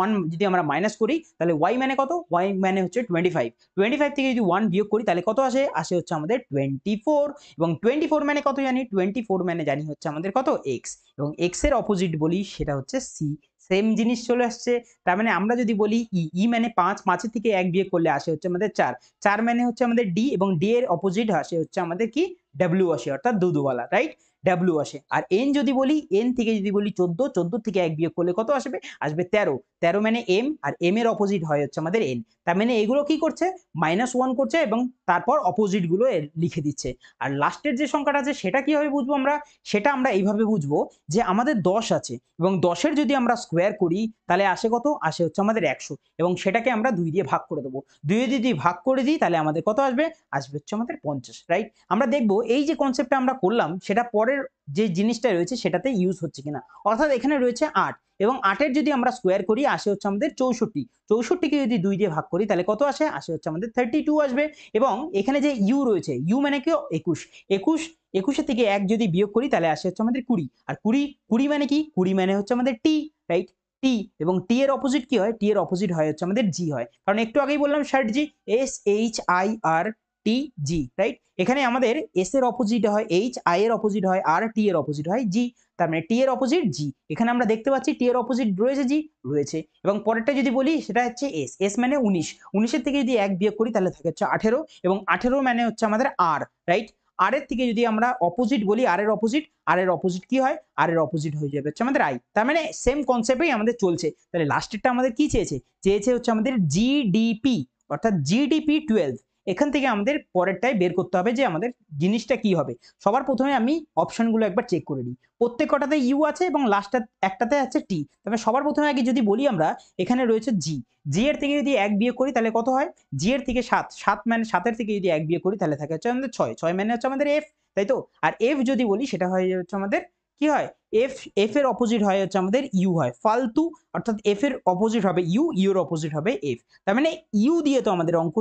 1 যদি আমরা মাইনাস করি তাহলে ওয়াই মানে কত, ওয়াই মানে হচ্ছে 25, 25 থেকে যদি 1 বিয়োগ করি তাহলে কত আসে, আসে হচ্ছে আমাদের 24, এবং 24 মানে কত জানি, 24 মানে জানি হচ্ছে আমাদের কত এক্স, এবং এক্স এর অপোজিট বলি সেটা হচ্ছে সি, সেম জিনিস চলে আসছে। তার মানে আমরা যদি বলি ই, ই মানে 5, 5-এর থেকে 1 বিয়োগ করলে আসে হচ্ছে আমাদের 4, 4 মানে হচ্ছে আমাদের ডি, এবং ডি এর অপোজিট আসে হচ্ছে আমাদের কি ডাব্লিউ আসে, অর্থাৎ দুধওয়ালা, রাইট, ডাব্লিউ আসে। আর এন যদি বলি, এন থেকে যদি বলি 14, 14 থেকে 1 বিয়োগ করলে কত আসবে, আসবে 13, 13 মানে এম, আর এম এর অপোজিট হয় হচ্ছে আমাদের এন। তার মানে এগুলো কি করছে, -1 করছে এবং তারপর অপোজিট গুলো লিখে দিচ্ছে। আর লাস্টের যে সংখ্যাটা আছে সেটা কিভাবে বুঝবো আমরা, সেটা আমরা এইভাবে বুঝবো যে আমাদের 10 আছে এবং 10-এর যদি আমরা স্কোয়ার করি তাহলে আসে কত, আসে হচ্ছে আমাদের 100, এবং সেটাকে আমরা 2 দিয়ে ভাগ করে দেবো। 2 দিয়ে যদি ভাগ করে দিই তাহলে আমাদের কত আসবে, আসবে হচ্ছে আমাদের 50, রাইট। আমরা দেখবো এই যে কনসেপ্টটা আমরা করলাম সেটা পরের যে জিনিসটা রয়েছে সেটাতে ইউজ হচ্ছে কিনা। অর্থাৎ এখানে রয়েছে 8, এবং 8-এর যদি আমরা স্কোয়ার করি আসে হচ্ছে আমাদের 64, 64-কে যদি 2 দিয়ে ভাগ করি তাহলে কত আসে, আসে হচ্ছে আমাদের 32 আসবে। এবং এখানে যে ইউ রয়েছে, ইউ মানে কি 21, 21, 21-এর থেকে 1 যদি বিয়োগ করি তাহলে আসে হচ্ছে আমাদের 20, আর 20, 20 মানে কি, 20 মানে হচ্ছে আমাদের টি, রাইট, টি, এবং টি এর অপোজিট কি হয়, টি এর অপোজিট হয় হচ্ছে আমাদের জি হয়, কারণ একটু আগেই বললাম shirt G, S H I R T G, right. এখানে আমাদের এস এর অপোজিট হয় এইচ, আই এর অপোজিট হয় আর, টি এর অপোজিট হয় জি। তার মানে টি এর অপোজিট জি। এখানে আমরা দেখতে পাচ্ছি টি এর অপোজিট রয়েছে জি, রয়েছে। এবং পরেরটা যদি বলি সেটা হচ্ছে এস, এস মানে 19, 19 এর থেকে যদি 1 বিয়োগ করি তাহলে থাকে হচ্ছে 18, এবং 18 মানে হচ্ছে আমাদের আর, রাইট। আর এর থেকে যদি আমরা অপোজিট বলি, আর এর অপোজিট, আর এর অপোজিট কি হয়, আর এর অপোজিট হয়ে যাবে হচ্ছে আমাদের আই। তার মানে সেম কনসেপ্টেই আমাদের চলছে। তাহলে লাস্টেরটা আমাদের কি চেয়েছে, চেয়েছে হচ্ছে আমাদের জিডিপি, অর্থাৎ জিডিপি 12। এখান থেকে আমাদের পরেরটাই বের করতে হবে যে আমাদের জিনিসটা কি হবে। সবার প্রথমে আমি অপশনগুলো একবার চেক করে নিই। প্রত্যেক কটাতে ইউ আছে এবং লাস্টটা একটাতে আছে টি। তবে সবার প্রথমে আগে যদি বলি আমরা, এখানে রয়েছে জি, জি এর থেকে যদি 1 বিয়োগ করি তাহলে কত হয়, জি এর থেকে 7, 7 মানে 7 এর থেকে যদি 1 বিয়োগ করি তাহলে থাকে হচ্ছে আমাদের 6, 6 মানে হচ্ছে আমাদের এফ, তাই তো। আর এফ যদি বলি সেটা হয় হচ্ছে আমাদের কি হয়, এফ, এফ এর অপোজিট হয় হচ্ছে আমাদের ইউ হয়, ফালতু। অর্থাৎ এফ এর অপোজিট হবে ইউ, ইউ এর অপোজিট হবে এফ। তার মানে ইউ দিয়ে তো আমাদের অঙ্ক,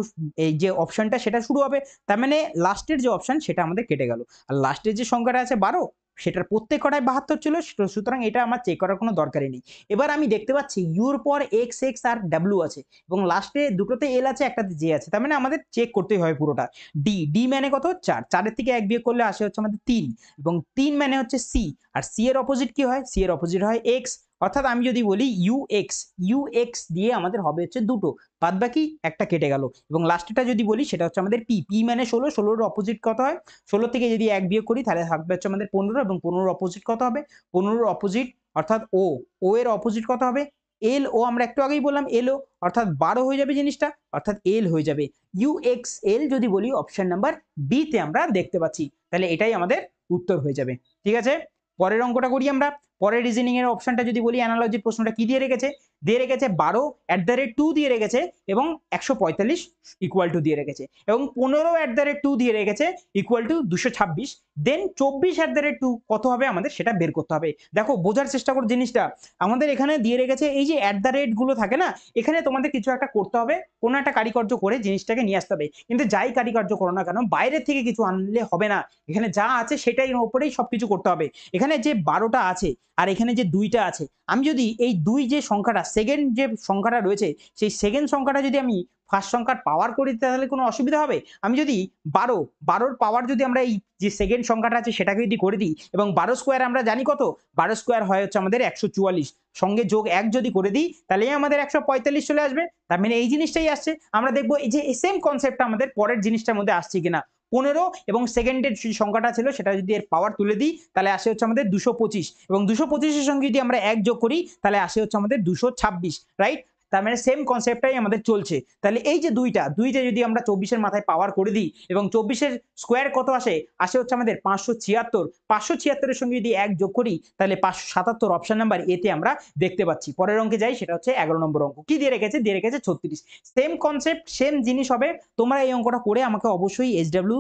এই যে অপশনটা সেটা শুরু হবে। তার মানে লাস্টের যে অপশন সেটা আমাদের কেটে গেল। আর লাস্টের যে সংখ্যাটা আছে 12, সেটার প্রত্যেক কটায় 72 ছিল, সুতরাং এটা আমার চেক করার কোনো দরকারই নেই। এবার আমি দেখতে পাচ্ছি ইউর পর এক্স, এক্স আর ডাব্লিউ আছে, এবং লাস্টে দুটোতে এল আছে, একটাতে জে আছে। তার মানে আমাদের চেক করতেই হয় পুরোটা। ডি, ডি মানে কত 4, 4 থেকে 1 বিয়োগ করলে আসে হচ্ছে আমাদের 3, এবং 3 মানে হচ্ছে সি। আর সি এর অপোজিট কি হয়, সি এর অপোজিট হয় এক্স। অর্থাৎ আমি যদি বলি ইউ এক্স, ইউ এক্স দিয়ে আমাদের হবে হচ্ছে দুটো, বাদ বাকি একটা কেটে গেল। এবং লাস্টটা যদি বলি সেটা হচ্ছে আমাদের পি, পি মানে 16, 16 এর অপোজিট কত হয়, 16 থেকে যদি 1 বিয়োগ করি তাহলে থাকবে হচ্ছে আমাদের 15, এবং 15 এর অপোজিট কত হবে, 15 এর অপোজিট অর্থাৎ ও, ও এর অপোজিট কত হবে, এল ও, আমরা একটু আগেই বললাম এল ও, অর্থাৎ 12 হয়ে যাবে জিনিসটা, অর্থাৎ এল হয়ে যাবে। ইউ এক্স এল যদি বলি অপশন নাম্বার বি তে আমরা দেখতে পাচ্ছি, তাহলে এটাই আমাদের উত্তর হয়ে যাবে। ঠিক আছে, পরের অঙ্কটা করি আমরা। পরের রিজনিং এর অপশনটা যদি বলি, অ্যানালজির প্রশ্নটা কি দিয়ে রেখেছে, দিয়ে রেখেছে 12 @ 2 দিয়ে রেখেছে, এবং 145 ইকুয়াল টু দিয়ে রেখেছে, এবং 15 @ 2 দিয়ে রেখেছে ইকুয়াল টু 226। দেন 24 @ 2 কত হবে আমাদের সেটা বের করতে হবে। দেখো বোঝার চেষ্টা করো জিনিসটা, আমাদের এখানে দিয়ে রেখেছে এই যে @ গুলো থাকে না, এখানে তোমাদের কিছু একটা করতে হবে, কোনো একটা কারিকর্য করে জিনিসটাকে নিয়ে আসতে হবে। কিন্তু যাই কারিকর্য করো না কেন, বাইরের থেকে কিছু আনলে হবে না, এখানে যা আছে সেটাই উপরেই সবকিছু করতে হবে। এখানে যে 12টা আছে আর এখানে যে 2টা আছে, আমি যদি এই 2 যে সংখ্যাটা, সেকেন্ড যে সংখ্যাটা রয়েছে, সেই সেকেন্ড সংখ্যাটা যদি আমি ফার্স্ট সংখ্যার পাওয়ার করে দিতে, তাহলে কোনো অসুবিধা হবে? আমি যদি 12 পাওয়ার যদি আমরা এই যে সেকেন্ড সংখ্যাটা আছে সেটাকে যদি করে দিই, এবং 12 স্কোয়ার আমরা জানি কত, 12 স্কোয়ার হয় হচ্ছে আমাদের 144, সঙ্গে যোগ 1 যদি করে দিই তাহলে আমাদের 145 চলে আসবে। তার মানে এই জিনিসটাই আসছে। আমরা দেখবো এই যে সেম কনসেপ্টটা আমাদের পরের জিনিসটার মধ্যে আসছে কিনা। 15 এবং সেকেন্ডের যে সংখ্যাটা ছিল সেটা যদি এর পাওয়ার তুলে দিই তাহলে আসে হচ্ছে আমাদের 225, এবং 225 এর সঙ্গে যদি আমরা 1 যোগ করি তাহলে আসে হচ্ছে আমাদের 226, রাইট। তার মানে সেম কনসেপ্টটাই আমাদের চলছে। তাহলে এই যে দুইটা যদি আমরা 24 এর মাথায় পাওয়ার করে দিই, এবং 24 এর স্কোয়ার কত আসে, আসে হচ্ছে আমাদের 576, 576 এর সঙ্গে যদি 1 যোগ করি তাহলে 577, অপশন নাম্বার এ তে আমরা দেখতে পাচ্ছি। পরের অঙ্কে যাই, সেটা হচ্ছে 11 নম্বর অঙ্ক। কি দিয়ে রেখেছে, দিয়ে রেখেছে 36। সেম কনসেপ্ট, সেম জিনিস হবে। তোমরা এই অঙ্কটা করে আমাকে অবশ্যই SW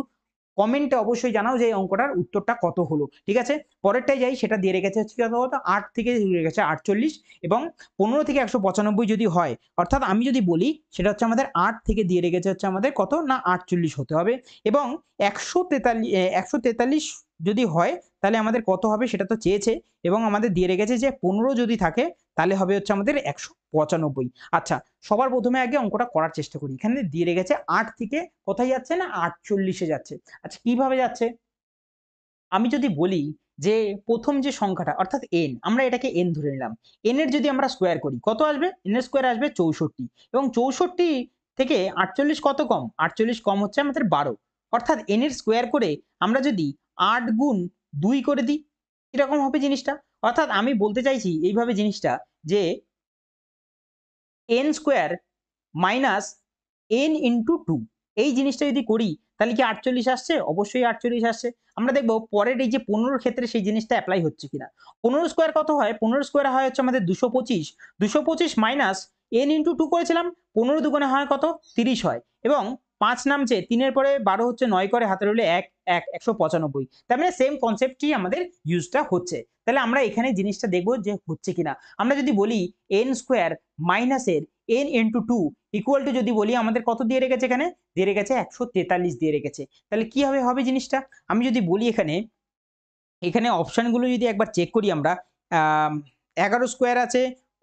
কমেন্টে অবশ্যই জানাও যে এই অঙ্কটার উত্তরটা কত হলো। ঠিক আছে, পরেরটাই যাই, সেটা দিয়ে রেখেছে হচ্ছে কত, 8 থেকে দিয়ে রেখেছে 48, এবং 15 থেকে 195 যদি হয়, অর্থাৎ আমি যদি বলি সেটা হচ্ছে আমাদের 8 থেকে দিয়ে রেখেছে হচ্ছে আমাদের কত না 48 হতে হবে, এবং 143 যদি হয় তাহলে আমাদের কত হবে সেটা তো চেয়েছে, এবং আমাদের দিয়ে রেখেছে যে 15 যদি থাকে তাহলে হবে হচ্ছে আমাদের 195। আচ্ছা, সবার প্রথমে আগে অঙ্কটা করার চেষ্টা করি। এখানে দিয়ে রেখেছে 8 থেকে কোথায় যাচ্ছে না 48-এ যাচ্ছে। আচ্ছা, কিভাবে যাচ্ছে, আমি যদি বলি যে প্রথম যে সংখ্যাটা অর্থাৎ n, আমরা এটাকে n ধরে নিলাম, n এর যদি আমরা স্কোয়ার করি কত আসবে, n এর স্কোয়ার আসবে 64, এবং 64 থেকে 48 কত কম, 48 কম হচ্ছে আমাদের 12, অর্থাৎ n এর স্কোয়ার করে আমরা যদি 8 গুণ 2 করে দিই, কিরকম হবে জিনিসটা। অর্থাৎ আমি বলতে চাইছি এইভাবে জিনিসটা, যে n square minus n into 2, এই জিনিসটা যদি করি তাহলে কি 48 আসছে, অবশ্যই 48 আসছে। আমরা দেখবো পরের এই যে 15 ক্ষেত্রে সেই জিনিসটা অ্যাপ্লাই হচ্ছে কিনা। 15 স্কোয়ার কত হয়, 15 স্কোয়ার হয় হচ্ছে আমাদের 225, 225 মাইনাস n ইন্টু 2 করেছিলাম, 15 দুগুণে হয় কত 30 হয়, এবং 5 নামছে, 3 এর পরে 12 হচ্ছে 9 করে, হাতে রইলে 1, 195। তার মানে সেম কনসেপ্টটি আমাদের ইউজটা হচ্ছে। তাহলে আমরা এখানে জিনিসটা দেখবো যে হচ্ছে কিনা। আমরা যদি বলি n স্কোয়ার মাইনাসের n ইন্টু 2 ইকুয়াল টু, যদি বলি আমাদের কত দিয়ে রেখেছে, এখানে দিয়ে রেখেছে 143 দিয়ে রেখেছে, তাহলে কি হবে জিনিসটা। আমি যদি বলি এখানে, এখানে অপশনগুলো যদি একবার চেক করি আমরা, 11 স্কোয়ার আছে,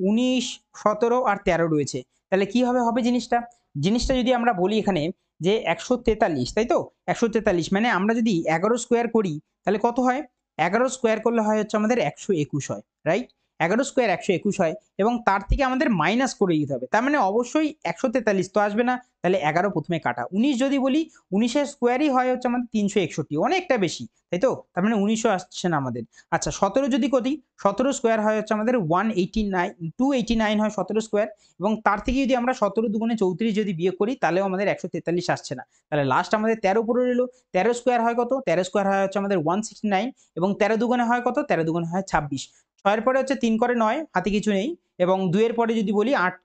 19, 17 আর 13 রয়েছে, তাহলে কি হবে জিনিসটা। জিনিসটা যদি আমরা বলি এখানে যে 143, তাই তো? 143 মানে আমরা যদি 11 স্কোয়ার করি তাহলে কত হয়? 11 স্কোয়ার করলে হয় হচ্ছে আমাদের 121 হয়, রাইট? 11 স্কোয়ার 121 হয় এবং তার থেকে আমাদের মাইনাস করে দিতে হবে। তার মানে অবশ্যই 143 তো আসবে না, তাহলে 11 প্রথমে কাটা। 19 যদি বলি 19 এর স্কোয়ারই হয় হচ্ছে আমাদের 361, অনেকটা বেশি, তাই তো? তার মানে 19ও আসছে না আমাদের। আচ্ছা 17 যদি করি, 17 স্কোয়ার হয় হচ্ছে আমাদের 189, 289 হয় 17 স্কোয়ার এবং তার থেকে যদি আমরা 17 দুগুণে 34 যদি বিয়োগ করি তাহলেও আমাদের 143 আসছে না। তাহলে লাস্ট আমাদের 13 পড়ে রইল। 13 স্কোয়ার হয় কত? 13 স্কোয়ার হয় হচ্ছে আমাদের 169 এবং 13 দুগুণে হয় কত? 13 দুগুণে হয় 26। 6 এর পরে হচ্ছে 3 করে 9, হাতে কিছু নেই এবং 2 এর পরে যদি বলি 8,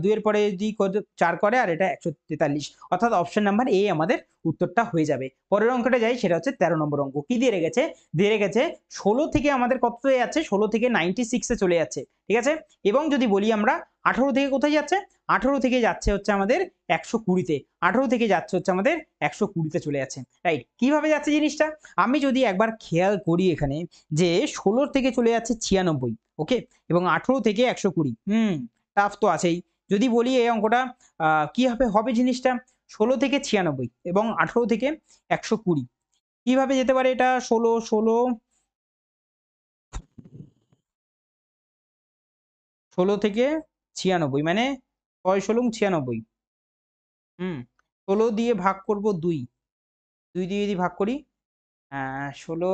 2 এর পরে যদি 4 করে আর এটা 143, অর্থাৎ অপশন নাম্বার এ আমাদের উত্তরটা হয়ে যাবে। পরের অঙ্কটা যাই, সেটা হচ্ছে 13 নম্বর অঙ্ক। কি দিয়ে রেখেছে? দিয়ে রেখেছে 16 থেকে আমাদের কততে যাচ্ছে? 16 থেকে 96 এ চলে যাচ্ছে, ঠিক আছে? এবং যদি বলি আমরা 18 থেকে কোথায় যাচ্ছে? 18 থেকে যাচ্ছে হচ্ছে আমাদের 120-তে। 18 থেকে যাচ্ছে হচ্ছে আমাদের 120-তে চলে যাচ্ছে, রাইট? কিভাবে যাচ্ছে জিনিসটা? আমি যদি একবার খেয়াল করি এখানে যে 16 থেকে চলে যাচ্ছে 96, ওকে? এবং 18 থেকে 120, টাফ তো আছেই। যদি বলি এই অঙ্কটা কিভাবে হবে জিনিসটা? 16 থেকে 96 এবং 18 থেকে 120 কিভাবে যেতে পারে এটা? 16, 16, 16 থেকে 96 মানে 6 16 96, 16 দিয়ে ভাগ করব 2, 2 দিয়ে যদি ভাগ করি 16,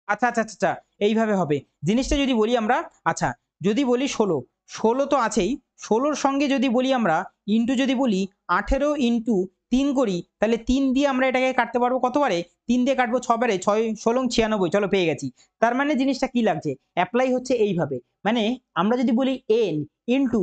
আচ্ছা, আচ্ছা, আচ্ছা, আচ্ছা, এইভাবে হবে। জিনিসটা যদি বলি আমরা, আচ্ছা যদি বলি 16, 16 তো আছেই। 16 র সঙ্গে যদি বলি আমরা ইনটু যদি বলি 18 ইনটু 3 করি, তাহলে 3 দিয়ে আমরা এটাকে কাটতে পারবো কতবারে? 3 দিয়ে কাটবো 6 বারে, 6 16 96, চলো পেয়ে গেছি। তার মানে জিনিসটা কি লাগছে? এপ্লাই হচ্ছে এইভাবে। মানে আমরা যদি বলি n into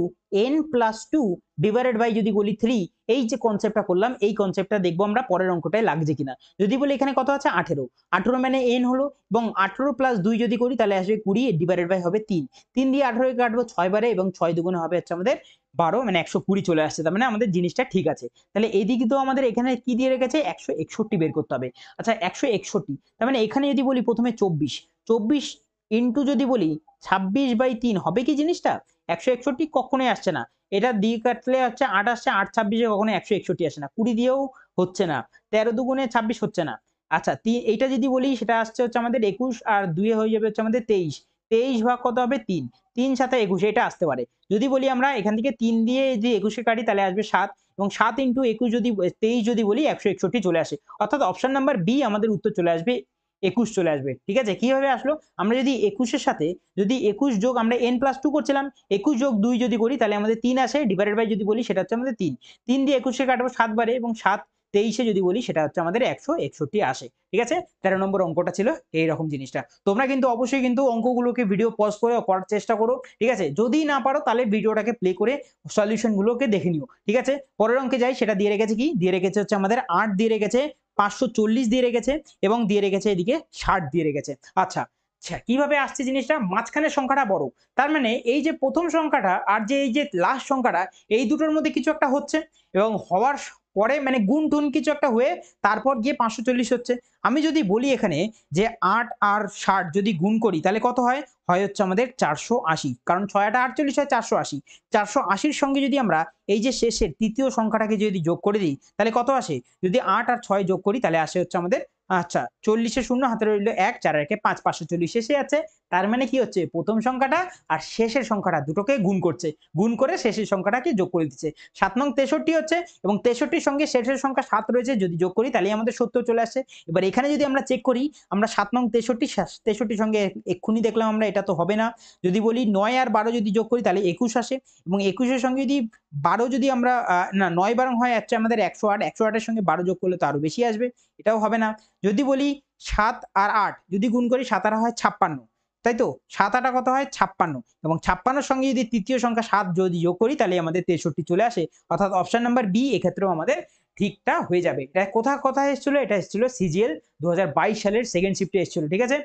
n plus 2 divided by যদি বলি 3, এই যে কনসেপ্টটা করলাম এই কনসেপ্টটা দেখবো আমরা পরের অঙ্কটায় লাগছে কিনা। যদি বলি এখানে কত আছে? 18, 18 মানে n হলো এবং 18 প্লাস 2 যদি করি তাহলে আসবে 20 ডিভাইডেড বাই হবে 3, 3 দিয়ে 18 কে কাটবো 6 বারে এবং 6 দুগুণে হবে হচ্ছে আমাদের 12, মানে 120 চলে আসছে। তার মানে আমাদের জিনিসটা ঠিক আছে। তাহলে এইদিকে তো আমাদের এখানে কি দিয়ে রেখেছে? 161 বের করতে হবে। আচ্ছা 161, তার মানে এখানে যদি বলি প্রথমে 24, 24 ইনটু যদি বলি 26/3 হবে কি জিনিসটা? 161 কখনোই আসছে না। এটা দিয়ে কাটলে হচ্ছে 8 আসছে, 8 26 কখনো 161 আসে না। 20 দিয়েও হচ্ছে না, 13 দুগুণে 26 হচ্ছে না। আচ্ছা এইটা যদি বলি সেটা আসছে হচ্ছে আমাদের 21 আর 2 হয়ে যাবে হচ্ছে আমাদের 23, 23 ভাগ কত হবে? 3, 3 7 21, এটা আসতে পারে। যদি বলি আমরা এখান থেকে 3 দিয়ে যদি 21 কে কাটি তাহলে আসবে 7 এবং 7 ইনটু 21 যদি 23 যদি বলি 161 চলে আসে, অর্থাৎ অপশন নাম্বার বি আমাদের উত্তর চলে আসবে, 21 চলে আসবে। ঠিক আছে? কিভাবে আসলো? আমরা যদি 21 এর সাথে যদি 21 যোগ আমরা n+2 করছিলাম, 21 যোগ 2 যদি করি তাহলে আমাদের 3 আসে, ডিভাইডেড বাই যদি বলি সেটা হচ্ছে আমাদের 3, 3 দিয়ে 21 কে কাটবো 7 বারে এবং 7 23 যদি বলি সেটা হচ্ছে আমাদের 161 আসে। ঠিক আছে? 13 নম্বর অঙ্কটা ছিল এইরকম জিনিসটা। তোমরা কিন্তু অবশ্যই কিন্তু অঙ্কগুলোকে ভিডিও পজ করে করার চেষ্টা করো। ঠিক আছে? যদি না পারো তাহলে ভিডিওটাকে প্লে করে সলিউশন গুলোকে দেখে নিও। ঠিক আছে? পরের অঙ্কে যাই, সেটা দিয়ে রেখেছে কি? দিয়ে রেখেছে হচ্ছে আমাদের 8 দিয়ে রেখেছে, 540 দিয়ে রেখেছে এবং দিয়ে রেখেছে এদিকে 60 দিয়ে রেখেছে। আচ্ছা, আচ্ছা কিভাবে আসছে জিনিসটা? মাঝখানের সংখ্যাটা বড়। তার মানে এই যে প্রথম সংখ্যাটা আর যে এই যে লাস্ট সংখ্যাটা, এই দুটোর মধ্যে কিছু একটা হচ্ছে এবং হওয়ার পরে মানে গুণ টুন কিছু একটা হয়ে তারপর গিয়ে 540 হচ্ছে। আমি যদি বলি এখানে যে 8 আর 60 যদি গুণ করি তাহলে কত হয়? হয় হচ্ছে আমাদের 480, কারণ 6 8 48 হয় 480। 480-র সঙ্গে যদি আমরা এই যে শেষের তৃতীয় সংখ্যাটাকে যদি যোগ করে দিই তাহলে কত আসে? যদি 8 আর 6 যোগ করি তাহলে আসে হচ্ছে আমাদের, আচ্ছা 40 এ 0 হাতে রইল 1, 4 আর 1 5, 540 এসে আছে। তার মানে কি হচ্ছে? প্রথম সংখ্যাটা আর শেষের সংখ্যাটা দুটোকে গুণ করছে। গুণ করে শেষের সংখ্যাটাকে যোগ করে দিচ্ছে। 7 নং 63 হচ্ছে এবং 63-র সঙ্গে শেষের সংখ্যা 7 রয়েছে, যদি যোগ করি তাহলেই আমাদের 70 চলে আসছে। এবার এখানে যদি আমরা চেক করি, আমরা 7 নং 63 সঙ্গে এক্ষুনি দেখলাম আমরা এটা তো হবে না। যদি বলি 9 আর 12 যদি যোগ করি তাহলে 21 আসে এবং 21 এর সঙ্গে যদি 12 যদি আমরা না 9 12 হয় হচ্ছে আমাদের 108, 108 এর সঙ্গে 12 যোগ করলে তো আরো বেশি আসবে, এটাও হবে না। যদি বলি 7 আর 8 যদি গুণ করি 7 আর হয় 56, তাই তো? 7 8 কত হয়? 56 এবং 56-র সঙ্গে যদি তৃতীয় সংখ্যা 7 যদি যোগ করি তাহলে আমাদের 63 চলে আসে, অর্থাৎ অপশন নাম্বার বি এক্ষেত্রেও আমাদের ঠিকটা হয়ে যাবে। এটা কোথায় এসেছিল? এটা এসেছিল সিজিএল 2022 সালের সেকেন্ড শিফটে এসেছিল। ঠিক আছে?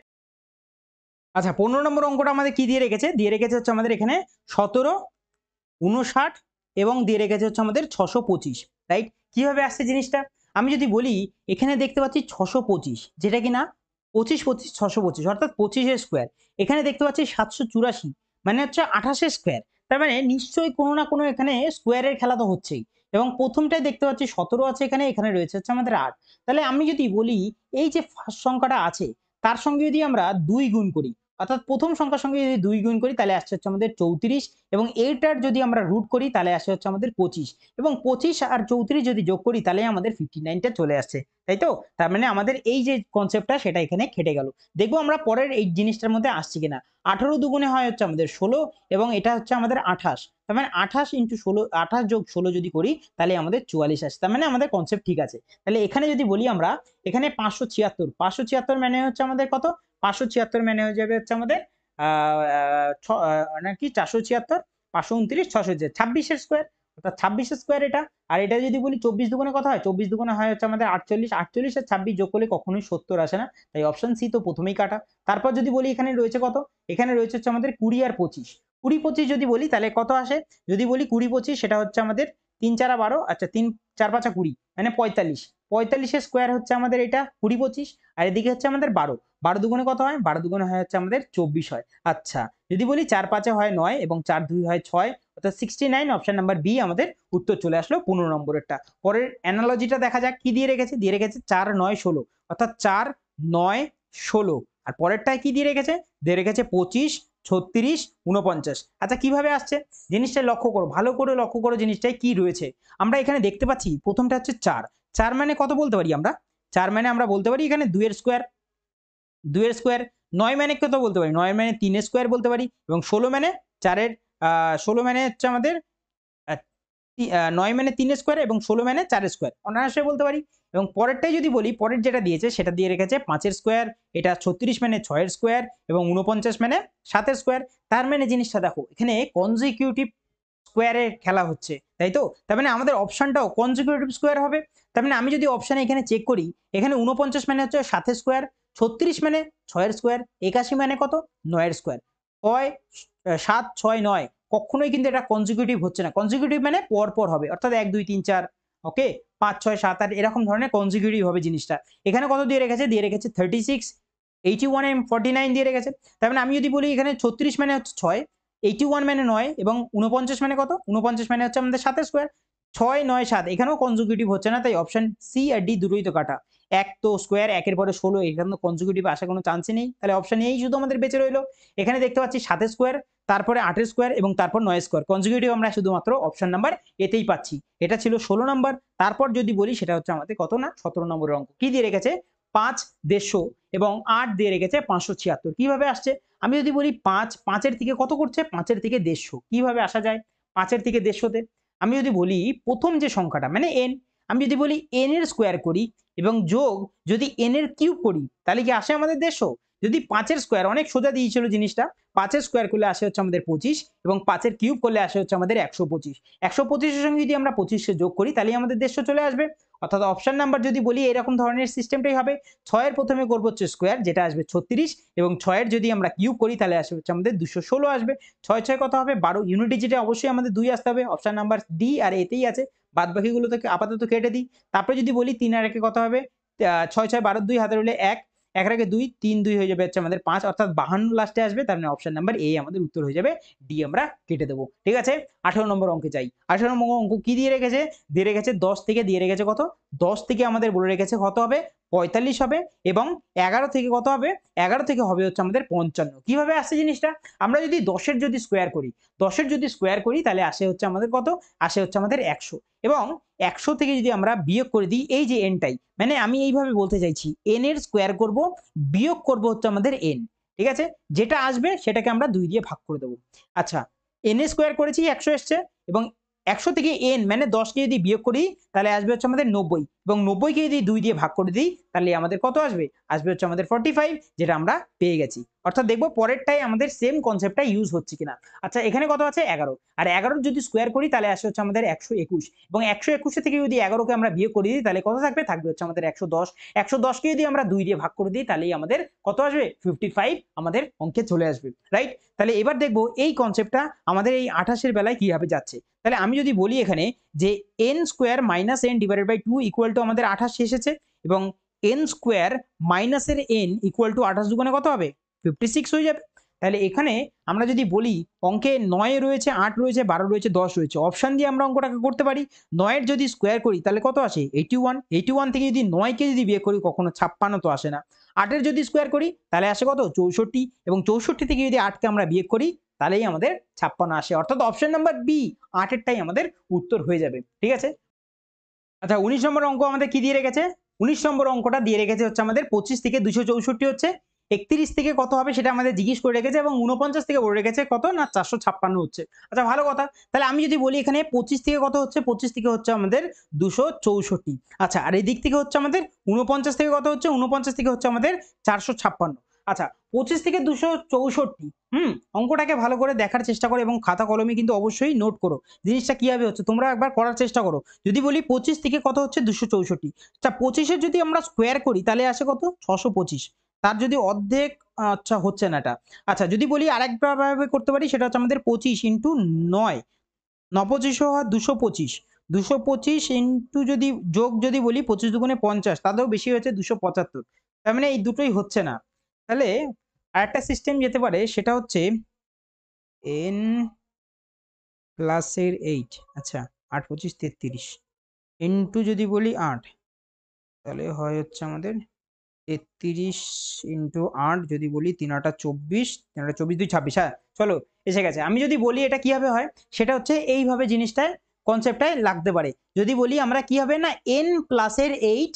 আচ্ছা 15 নম্বর অঙ্কটা আমাদের কি দিয়ে রেখেছে? দিয়ে রেখেছে হচ্ছে আমাদের এখানে 17, 59 এবং দিয়ে রেখেছে হচ্ছে আমাদের 625, রাইট? কিভাবে আসছে জিনিসটা? আমি যদি বলি এখানে দেখতে পাচ্ছি 625, যেটা কিনা 25 25 625 অর্থাৎ 25 এর স্কোয়ার। এখানে দেখতে পাচ্ছি 784 মানে হচ্ছে 28 এর স্কোয়ার। তার মানে নিশ্চয়ই কোনো না কোনো এখানে স্কোয়ারের খেলা তো হচ্ছেই। এবং প্রথমটাই দেখতে পাচ্ছি 17 আছে, এখানে এখানে রয়েছে হচ্ছে আমাদের 8। তাহলে আমি যদি বলি এই যে ফার্স্ট সংখ্যাটা আছে তার সঙ্গে যদি আমরা 2 গুণ করি, অর্থাৎ প্রথম সংখ্যার সঙ্গে যদি 2 গুণ করি তাহলে আসছে হচ্ছে আমাদের 34, এবং এইটার যদি আমরা রুট করি তাহলে আসে হচ্ছে আমাদের 25, এবং 25 আর 34 যদি যোগ করি তাহলে আমাদের 59টা চলে আসছে, তাই তো? তার মানে আমাদের এই যে কনসেপ্টটা সেটা এখানে খেটে গেল। দেখবো আমরা পরের এই জিনিসটার মধ্যে আসছে কিনা। 18 দুগুণে হয় হচ্ছে আমাদের 16, এবং এটা হচ্ছে আমাদের 28। তার মানে 28 ইন্টু 16, 28 যোগ 16 যদি করি তাহলে আমাদের 44 আসে। তার মানে আমাদের কনসেপ্ট ঠিক আছে। তাহলে এখানে যদি বলি আমরা, এখানে 576 মানে হচ্ছে আমাদের কত? 576 মানে হয়ে যাবে হচ্ছে আমাদের নাকি 476, 529, 600, 26 স্কোয়ার, অর্থাৎ 26 স্কোয়ার এটা। আর এটা যদি বলি 24 দুগুণে কত হয়? 24 দুগুণে হয় হচ্ছে আমাদের 48, 48 আর 26 যোগ করলে কখনোই 70 আসে না, তাই অপশন সি তো প্রথমেই কাটা। তারপর যদি বলি এখানে রয়েছে কত? এখানে রয়েছে হচ্ছে আমাদের 20 আর 25। 20 25 যদি বলি তাহলে কত আসে? যদি বলি 20 25 সেটা হচ্ছে আমাদের 3 4 12, আচ্ছা 3 4 5 20 মানে 45। 45 এর স্কোয়ার হচ্ছে আমাদের এটা 20 25, আর এদিকে হচ্ছে আমাদের 12। 12 দুগুণে কত হয়? 12 দুগুণে হয় হচ্ছে আমাদের 24 হয়। আচ্ছা যদি বলি 4 5 হয় 9 এবং 4 2 হয় 6, অর্থাৎ 69, অপশন নাম্বার বি আমাদের উত্তর চলে আসলো 15 নম্বরেরটা। পরের অ্যানালজিটা দেখা যাক কি দিয়ে রেখেছে। দিয়ে রেখেছে 4 9 16, অর্থাৎ 4 9 16। আর পরেরটায় কি দিয়ে রেখেছে? দিয়ে রেখেছে 25 36 49। আচ্ছা কিভাবে আসছে জিনিসটা লক্ষ্য করো, ভালো করে লক্ষ্য করো জিনিসটায় কি রয়েছে। আমরা এখানে দেখতে পাচ্ছি প্রথমটা হচ্ছে 4। 4 মানে কত বলতে পারি আমরা? 4 মানে আমরা বলতে পারি এখানে 2 এর স্কোয়ার, 2 এর স্কোয়ার। 9 মানে কত বলতে পারি? 9 মানে 3 এর স্কোয়ার বলতে পারি, এবং 16 মানে 4 এর 16 মানে হচ্ছে আমাদের 9 মানে 3 স্কোয়ার এবং 16 মানে 4 স্কোয়ার, অনায়াসে বলতে পারি। এবং পরেরটাই যদি বলি, পরের যেটা দিয়েছে সেটা দিয়ে রেখেছে 5 এর স্কোয়ার, এটা 36 মানে 6 এর স্কোয়ার, এবং 49 মানে 7 এর স্কোয়ার। তার মানে জিনিসটা দেখো এখানে কনজিকিউটিভ স্কোয়ারের খেলা হচ্ছে, তাই তো? তার মানে আমাদের অপশনটাও কনজিকিউটিভ স্কোয়ার হবে। তার মানে আমি যদি অপশনে এখানে চেক করি, এখানে 49 মানে হচ্ছে 7 এর স্কোয়ার, 36 মানে 6 এর স্কোয়ার, 81 মানে কত? 9 এর স্কোয়ার। 7 6 9 কখনোই কিন্তু এটা কনজিকিউটিভ হচ্ছে না। কনজিকিউটিভ মানে পর পর হবে, অর্থাৎ 1 2 3 4, ওকে, 5 6 7 8 এরকম ধরনের কনজিকিউটিভ হবে জিনিসটা। এখানে কত দিয়ে রেখেছে? দিয়ে রেখেছে 36, 81 এবং 49 দিয়ে রেখেছে। তার মানে আমি যদি বলি এখানে 36 মানে হচ্ছে 6, 81 মানে 9, এবং 49 মানে কত? 49 মানে হচ্ছে আমাদের 7 স্কোয়ার। 6 9 7 এখানেও কনজিকিউটিভ হচ্ছে না, তাই অপশন সি আর ডি দুটোই তো কাটা। এক তো স্কোয়ার, একের পরে 16, এখানে তো কনজিকিউটিভ আসার কোনো চান্সই নেই, তাহলে অপশন এই শুধু আমাদের বেঁচে রইলো। এখানে দেখতে পাচ্ছি 7 স্কোয়ার, তারপরে 8 স্কোয়ার এবং তারপর 9 স্কোয়ার। কনজিকিউটিভ আমরা শুধুমাত্র অপশন নাম্বার এতেই পাচ্ছি। এটা ছিল 16 নাম্বার। তারপর যদি বলি সেটা হচ্ছে আমাদের কত না 17 নম্বরের অঙ্ক। কি দিয়ে রেখেছে? 5 150 এবং 8 দিয়ে রেখেছে 576। কিভাবে আসছে? আমি যদি বলি 5 5 এর থেকে কত করছে? 5 এর থেকে 150 কিভাবে আসা যায় 5 এর থেকে 150-তে? আমি যদি বলি প্রথম যে সংখ্যাটা মানে n, আমি যদি বলি n এর স্কোয়ার করি এবং যোগ যদি n এর কিউব করি তাহলে কি আসে আমাদের 150? যদি 5 এর স্কোয়ার, অনেক সোজা দিয়েছিল জিনিসটা, 5 এর স্কোয়ার করলে আসে হচ্ছে আমাদের 25, এবং 5 এর কিউব করলে আসে হচ্ছে আমাদের 125। 125 এর সঙ্গে যদি আমরা 25 যোগ করি তাহলে আমাদের 150 চলে আসবে। অর্থাৎ অপশন নাম্বার যদি বলি এরকম ধরনের সিস্টেমটাই হবে। 6 এর প্রথমে করবো হচ্ছে স্কোয়ার, যেটা আসবে 36, এবং 6 এর যদি আমরা কিউব করি তাহলে আসবে হচ্ছে আমাদের 216 আসবে। 6 6 কত হবে? 12। ইউনিট ডিজিটে অবশ্যই আমাদের 2 আসতে হবে, অপশন নাম্বার ডি আর এতেই আছে। বাদ বাকিগুলো থেকে আপাতত কেটে দিই। তারপরে যদি বলি 3 আর 1 কত হবে? 6 6 12 2 হাতে রইলে 1, 1 এর আগে 2, 3 2 হয়ে যাবে হচ্ছে আমাদের 5, অর্থাৎ 52 লাস্টে আসবে। তার মানে অপশন নাম্বার এ আমাদের উত্তর হয়ে যাবে, ডি আমরা কেটে দেবো। ঠিক আছে, 18 নম্বর অঙ্কে যাই। 18 নম্বর অঙ্ক কি দিয়ে রেখেছে? দিয়ে রেখেছে 10 থেকে, দিয়ে রেখেছে কত? 10 থেকে আমাদের বলে রেখেছে কত হবে? 45 হবে, এবং 11 থেকে কত হবে? 11 থেকে হবে হচ্ছে আমাদের 55। কিভাবে আসছে জিনিসটা? আমরা যদি 10 এর যদি স্কোয়ার করি, 10 এর যদি স্কোয়ার করি তাহলে আসে হচ্ছে আমাদের কত? আসে হচ্ছে আমাদের 100, এবং 100 থেকে যদি আমরা বিয়োগ করে দিই এই যে এনটাই, মানে আমি এইভাবে বলতে চাইছি এন এর স্কোয়ার করব, বিয়োগ করব হচ্ছে আমাদের এন। ঠিক আছে, যেটা আসবে সেটাকে আমরা 2 দিয়ে ভাগ করে দেবো। আচ্ছা, এন এর স্কোয়ার করেছি 100 এসছে, এবং 100 থেকে এন মানে 10 কে যদি বিয়োগ করি তাহলে আসবে হচ্ছে আমাদের 90, এবং 90 কে যদি 2 দিয়ে ভাগ করে দিই তাহলে আমাদের কত আসবে? আসবে হচ্ছে আমাদের 45, যেটা আমরা পেয়ে গেছি। অর্থাৎ দেখবো পরেরটাই আমাদের সেম কনসেপ্টটা ইউজ হচ্ছে কিনা। আচ্ছা এখানে কত আছে? 11, আর 11 যদি স্কোয়ার করি তাহলে আসে হচ্ছে আমাদের 121, এবং 121 থেকে যদি 11 কে আমরা বিয়োগ করে দিই তাহলে কত থাকবে? থাকবে হচ্ছে আমাদের 110। 110 কে যদি আমরা 2 দিয়ে ভাগ করে দিই তাহলেই আমাদের কত আসবে? 55 আমাদের অঙ্কে চলে আসবে, রাইট? তাহলে এবার দেখবো এই কনসেপ্টটা আমাদের এই 28 এর বেলায় কিভাবে যাচ্ছে। তাহলে আমি যদি বলি এখানে যে n square minus n divided by 2 equal to আমাদের 28 এসেছে, এবং n স্কোয়ার মাইনাসের n ইকুয়াল টু 28 দুগুণে কত হবে? 56 হয়ে যাবে। তাহলে এখানে আমরা যদি বলি অঙ্কে 9 রয়েছে, 8 রয়েছে, 12 রয়েছে, 10 রয়েছে, অপশন দিয়ে আমরা অঙ্কটাকে করতে পারি। 9 এর যদি স্কোয়ার করি তাহলে কত আসে? 81। 81 থেকে যদি 9 কে যদি বিয়োগ করি কখনো 56 তো আসে না। 8 এর যদি স্কোয়ার করি তাহলে আসে কত? 64, এবং 64 থেকে যদি 8 কে আমরা বিয়োগ করি তাহলেই আমাদের 56 আসে। অর্থাৎ অপশন নাম্বার বি 8 এরটাই আমাদের উত্তর হয়ে যাবে। ঠিক আছে? আচ্ছা 19 নম্বর অঙ্ক আমাদের কি দিয়ে রেখেছে? 19 নম্বর অঙ্কটা দিয়ে রেখেছে হচ্ছে আমাদের 25 থেকে 264 হচ্ছে, 31 থেকে কত হবে সেটা আমাদের জিজ্ঞেস করে রেখেছে, এবং 49 থেকে বলে রেখেছে কত না 456 হচ্ছে। আচ্ছা ভালো কথা। তাহলে আমি যদি বলি এখানে 25 থেকে কত হচ্ছে? 25 থেকে হচ্ছে আমাদের 264। আচ্ছা আর এই দিক থেকে হচ্ছে আমাদের 49 থেকে কত হচ্ছে? 49 থেকে হচ্ছে আমাদের 456। আচ্ছা 25 থেকে 264, অঙ্কটাকে ভালো করে দেখার চেষ্টা করো এবং খাতা কলমে কিন্তু অবশ্যই নোট করো। জিনিসটা কিভাবে হচ্ছে তোমরা একবার করার চেষ্টা করো। যদি বলি 25 থেকে কত হচ্ছে? 264। আচ্ছা 25 এর যদি আমরা স্কোয়ার করি তাহলে আসে কত? 625। তার যদি অর্ধেক আচ্ছা হচ্ছে না এটা। আচ্ছা যদি বলি আরেকবার ভাবে করতে পারি, সেটা হচ্ছে আমাদের 25 ইনটু 9, 9 25 হয় 225। 225 ইনটু যদি যোগ যদি বলি 25 দুগুণে 50, তাতেও বেশি হয়েছে 275। তার মানে এই দুটোই হচ্ছে না। তাহলে আরেকটা সিস্টেম যেতে পারে, সেটা হচ্ছে n প্লাস এর 8, আচ্ছা 8 25 33 ইনটু যদি বলি 8, তাহলে হয় হচ্ছে আমাদের 33 ইনটু 8 যদি বলি 3 8 24, 3 8 24 2 26। হ্যাঁ চলো এসে গেছে। আমি যদি বলি এটা কিভাবে হয়, সেটা হচ্ছে এইভাবে জিনিসটায় কনসেপ্টটায় লাগতে পারে। যদি বলি আমরা কি হবে না n প্লাস এর 8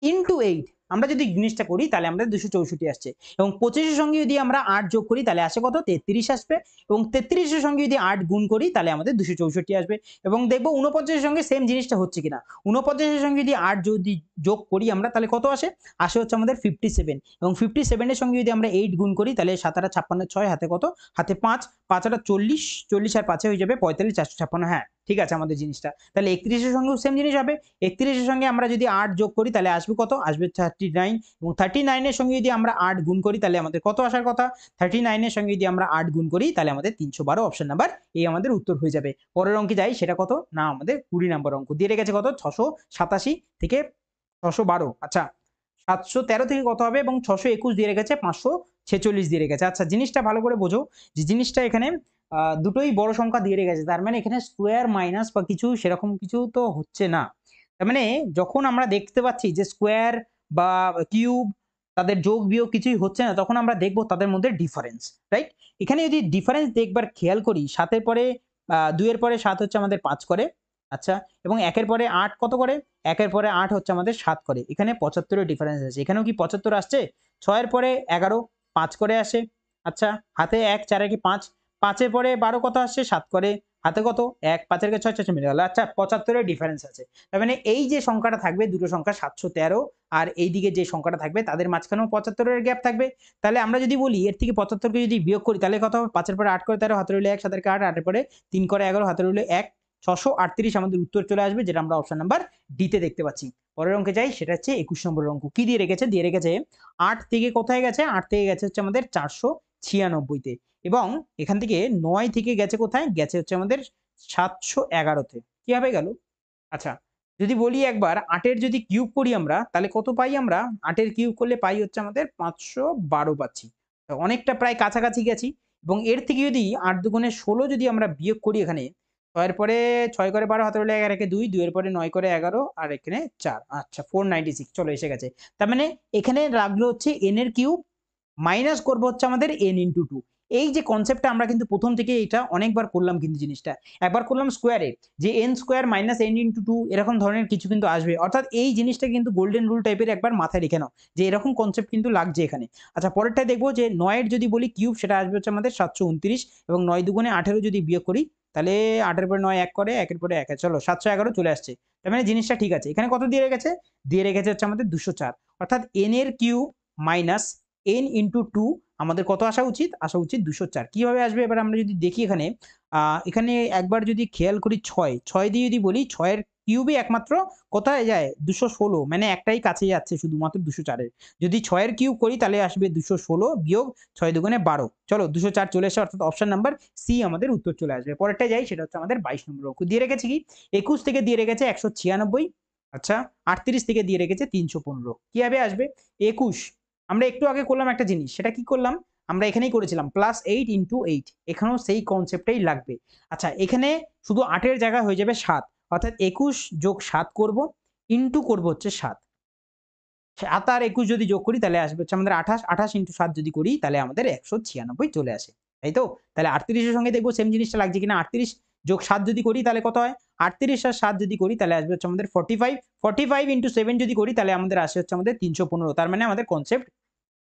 ইনটু 8, আমরা যদি জিনিসটা করি তাহলে আমাদের 264 আসছে, এবং 25 এর সঙ্গে যদি আমরা 8 যোগ করি তাহলে আসে কত? 33 আসবে, এবং 33 এর সঙ্গে যদি 8 গুণ করি তাহলে আমাদের 264 আসবে। এবং দেখবো 49 এর সঙ্গে সেম জিনিসটা হচ্ছে কিনা। 49 এর সঙ্গে যদি 8 যদি যোগ করি আমরা তাহলে কত আসে? আসে হচ্ছে আমাদের 57, এবং 57 এর সঙ্গে যদি আমরা 8 গুণ করি তাহলে 7 8 56 6 হাতে কত? হাতে 5, 5 8 40, 40 আর 5 হয়ে যাবে 45, 456। হ্যাঁ ঠিক আছে আমাদের জিনিসটা। তাহলে 31 এর সঙ্গেও সেম জিনিস হবে। 31 এর সঙ্গে আমরা যদি 8 যোগ করি তাহলে আসবে কত? আসবে 39, এবং 39 এর সঙ্গে যদি আমরা 8 গুণ করি তাহলে আমাদের কত আসার কথা? 39 এর সঙ্গে যদি আমরা 8 গুণ করি তাহলে আমাদের 312, অপশন নাম্বার এ আমাদের উত্তর হয়ে যাবে। পরের অঙ্কে যাই, সেটা কত না আমাদের 20 নম্বর অঙ্ক দিয়ে রেখেছে কত? 687 থেকে 612। আচ্ছা 713 থেকে কত হবে? এবং 621 দিয়ে রেখেছে, 546 দিয়ে রেখেছে। আচ্ছা জিনিসটা ভালো করে বোঝো যে জিনিসটা এখানে দুটোই বড় সংখ্যা দিয়ে রেখেছে, তার মানে এখানে স্কোয়ার মাইনাস বা কিছু সেরকম কিছু তো হচ্ছে না। তার মানে যখন আমরা দেখতে পাচ্ছি যে স্কোয়ার বা কিউব তাদের যোগ বিয়োগ কিছুই হচ্ছে না, তখন আমরা দেখবো তাদের মধ্যে ডিফারেন্স, রাইট? এখানে যদি ডিফারেন্স দেখবার খেয়াল করি, 7 এর পরে 2 এর পরে 7 হচ্ছে আমাদের 5 করে, আচ্ছা, এবং 1 এর পরে 8 কত করে? 1 এর পরে 8 হচ্ছে আমাদের 7 করে। এখানে 75 এর ডিফারেন্স আছে। এখানেও কি 75 আসছে? 6 এর পরে 11 5 করে আসে, আচ্ছা, হাতে 1 4 এর কি 5, 5 এর পরে 12 কত আসছে? 7 করে, হাতে কত? 1 5 এর 6 6 মিলে গেল। আচ্ছা 75 এর ডিফারেন্স আছে। তার মানে এই যে সংখ্যাটা থাকবে, দুটো সংখ্যা 713, আর এইদিকে যে সংখ্যাটা থাকবে তাদের মাঝখানেও 75 এর গ্যাপ থাকবে। তাহলে আমরা যদি বলি এর থেকে 75 কে যদি বিয়োগ করি তাহলে কত হবে? 5 এর পরে 8 করে 13, হাতে রইল 1, 7 এর 8, 8 এর পরে 3 করে 11, হাতে রইল 1, 638 আমাদের উত্তর চলে আসবে, যেটা আমরা অপশন নাম্বার ডি তে দেখতে পাচ্ছি। পরের অঙ্কে যাই, সেটা হচ্ছে 21 নম্বরের অঙ্ক। কি দিয়ে রেখেছে? দিয়ে রেখেছে 8 থেকে কোথায় গেছে? 8 থেকে গেছে হচ্ছে আমাদের 496 তে, এবং এখান থেকে 9 থেকে গেছে কোথায়? গেছে হচ্ছে আমাদের 711 তে। কিভাবে গেল? আচ্ছা যদি বলি একবার 8 এর যদি কিউব করি আমরা তাহলে কত পাই আমরা? 8 এর কিউব করলে পাই হচ্ছে আমাদের 512 পাচ্ছি। তো অনেকটা প্রায় কাছাকাছি গেছি, এবং এর থেকে যদি 8 দুগুণে 16 যদি আমরা বিয়োগ করি এখানে, 6 এর পরে 6 করে 12, হাতে রইল 1 আর একে 2, 2 এর পরে 9 করে 11 আর এখানে 4, আচ্ছা 496 চলে এসে গেছে। তার মানে এখানে লাগলো হচ্ছে n এর কিউব, মাইনাস করবো হচ্ছে আমাদের n ইনটু 2। এই যে কনসেপ্টটা আমরা কিন্তু প্রথম থেকে এটা অনেকবার করলাম কিন্তু জিনিসটা। একবার করলাম স্কোয়ারে, যে n square minus n into 2 এরকম ধরনের কিছু কিন্তু আসবে। অর্থাৎ এই জিনিসটা কিন্তু গোল্ডেন রুল টাইপের, একবার মাথায় রেখে নাও যে এরকম কনসেপ্ট কিন্তু লাগছে এখানে। আচ্ছা পরেরটাই দেখবো যে 9 এর যদি বলি কিউব, সেটা আসবে হচ্ছে আমাদের 729, এবং 9 দুগুণে 18 যদি বিয়োগ করি তাহলে 8 এর পরে 9 1 করে, 1 এর পরে 1, চলো 711 চলে আসছে। তার মানে জিনিসটা ঠিক আছে। এখানে কত দিয়ে রেখেছে? দিয়ে রেখেছে হচ্ছে আমাদের 204, অর্থাৎ n এর কিউব মাইনাস n ইনটু 2 আমাদের কত আসা উচিত? আসা উচিত 204। কিভাবে আসবে এবার আমরা যদি দেখি এখানে, এখানে একবার যদি খেয়াল করি 6 দিয়ে যদি বলি 6 এর কিউবই একমাত্র কোথায় যায়? 216, মানে একটাই কাছে যাচ্ছে শুধুমাত্র 204 এর। যদি 6 এর কিউব করি তাহলে আসবে 216 বিয়োগ 6 দুগুণে 12, চলো 204 চলে এসে, অর্থাৎ অপশন নাম্বার সি আমাদের উত্তর চলে আসবে। পরেরটা যাই, সেটা হচ্ছে আমাদের 22 নম্বর অঙ্ক। দিয়ে রেখেছে কি? 21 থেকে দিয়ে রেখেছে 196, আচ্ছা 38 থেকে দিয়ে রেখেছে 315। কিভাবে আসবে? 21 আমরা একটু আগে করলাম একটা জিনিস, সেটা কি করলাম? আমরা এখানেই করেছিলাম +8 × 8, এখানেও সেই কনসেপ্টটাই লাগবে। আচ্ছা এখানে শুধু 8 এর জায়গায় হয়ে যাবে 7, অর্থাৎ 21 + 7 করব, ইন্টু করব হচ্ছে 7। 7 আর 21 যদি যোগ করি তাহলে আসবে হচ্ছে আমাদের 28, 28 × 7 যদি করি তাহলে আমাদের 196 চলে আসে, তাই তো? তাহলে 38 এর সঙ্গে দেখবো সেম জিনিসটা লাগছে কিনা। 38 + 7 যদি করি তাহলে কত হয়? 38 আর 7 যদি করি তাহলে আসবে হচ্ছে আমাদের 45, 45 × 7 যদি করি তাহলে আমাদের আসে হচ্ছে আমাদের 315। তার মানে আমাদের কনসেপ্ট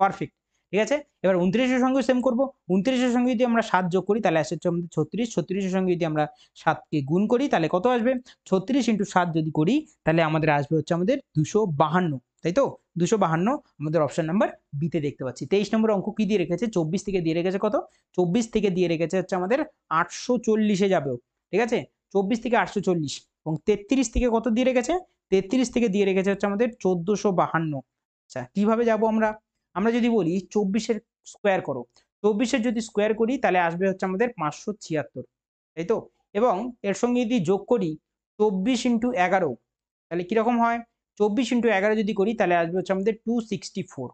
পারফেক্ট, ঠিক আছে? এবার 29 এর সঙ্গেও সেম করব। 29 এর সঙ্গে যদি আমরা 7 যোগ করি তাহলে আসে হচ্ছে আমাদের 36, 36 এর সঙ্গে যদি আমরা 7 কে গুণ করি তাহলে কত আসবে? 36 × 7 যদি করি তাহলে আমাদের আসবে হচ্ছে আমাদের 252, তাই তো? 252 আমাদের অপশন নাম্বার বি তে দেখতে পাচ্ছি। 23 নম্বর অঙ্ক কি দিয়ে রেখেছে? 24 থেকে দিয়ে রেখেছে কত? 24 থেকে দিয়ে রেখেছে হচ্ছে আমাদের 840 এ যাবে, ঠিক আছে? 24 থেকে 840 এবং 33 থেকে কত দিয়ে রেখেছে? 33 থেকে দিয়ে রেখেছে হচ্ছে আমাদের 1452। আচ্ছা কিভাবে যাব আমরা? আমরা যদি বলি 24 এর স্কয়ার করো, 24 এর যদি স্কয়ার করি তাহলে আসবে হচ্ছে আমাদের 576, তাই তো? এবং এর সঙ্গে যদি যোগ করি 24 × 11 তাহলে কিরকম হয়? 24 × 11 যদি করি তাহলে আসবে হচ্ছে আমাদের 264।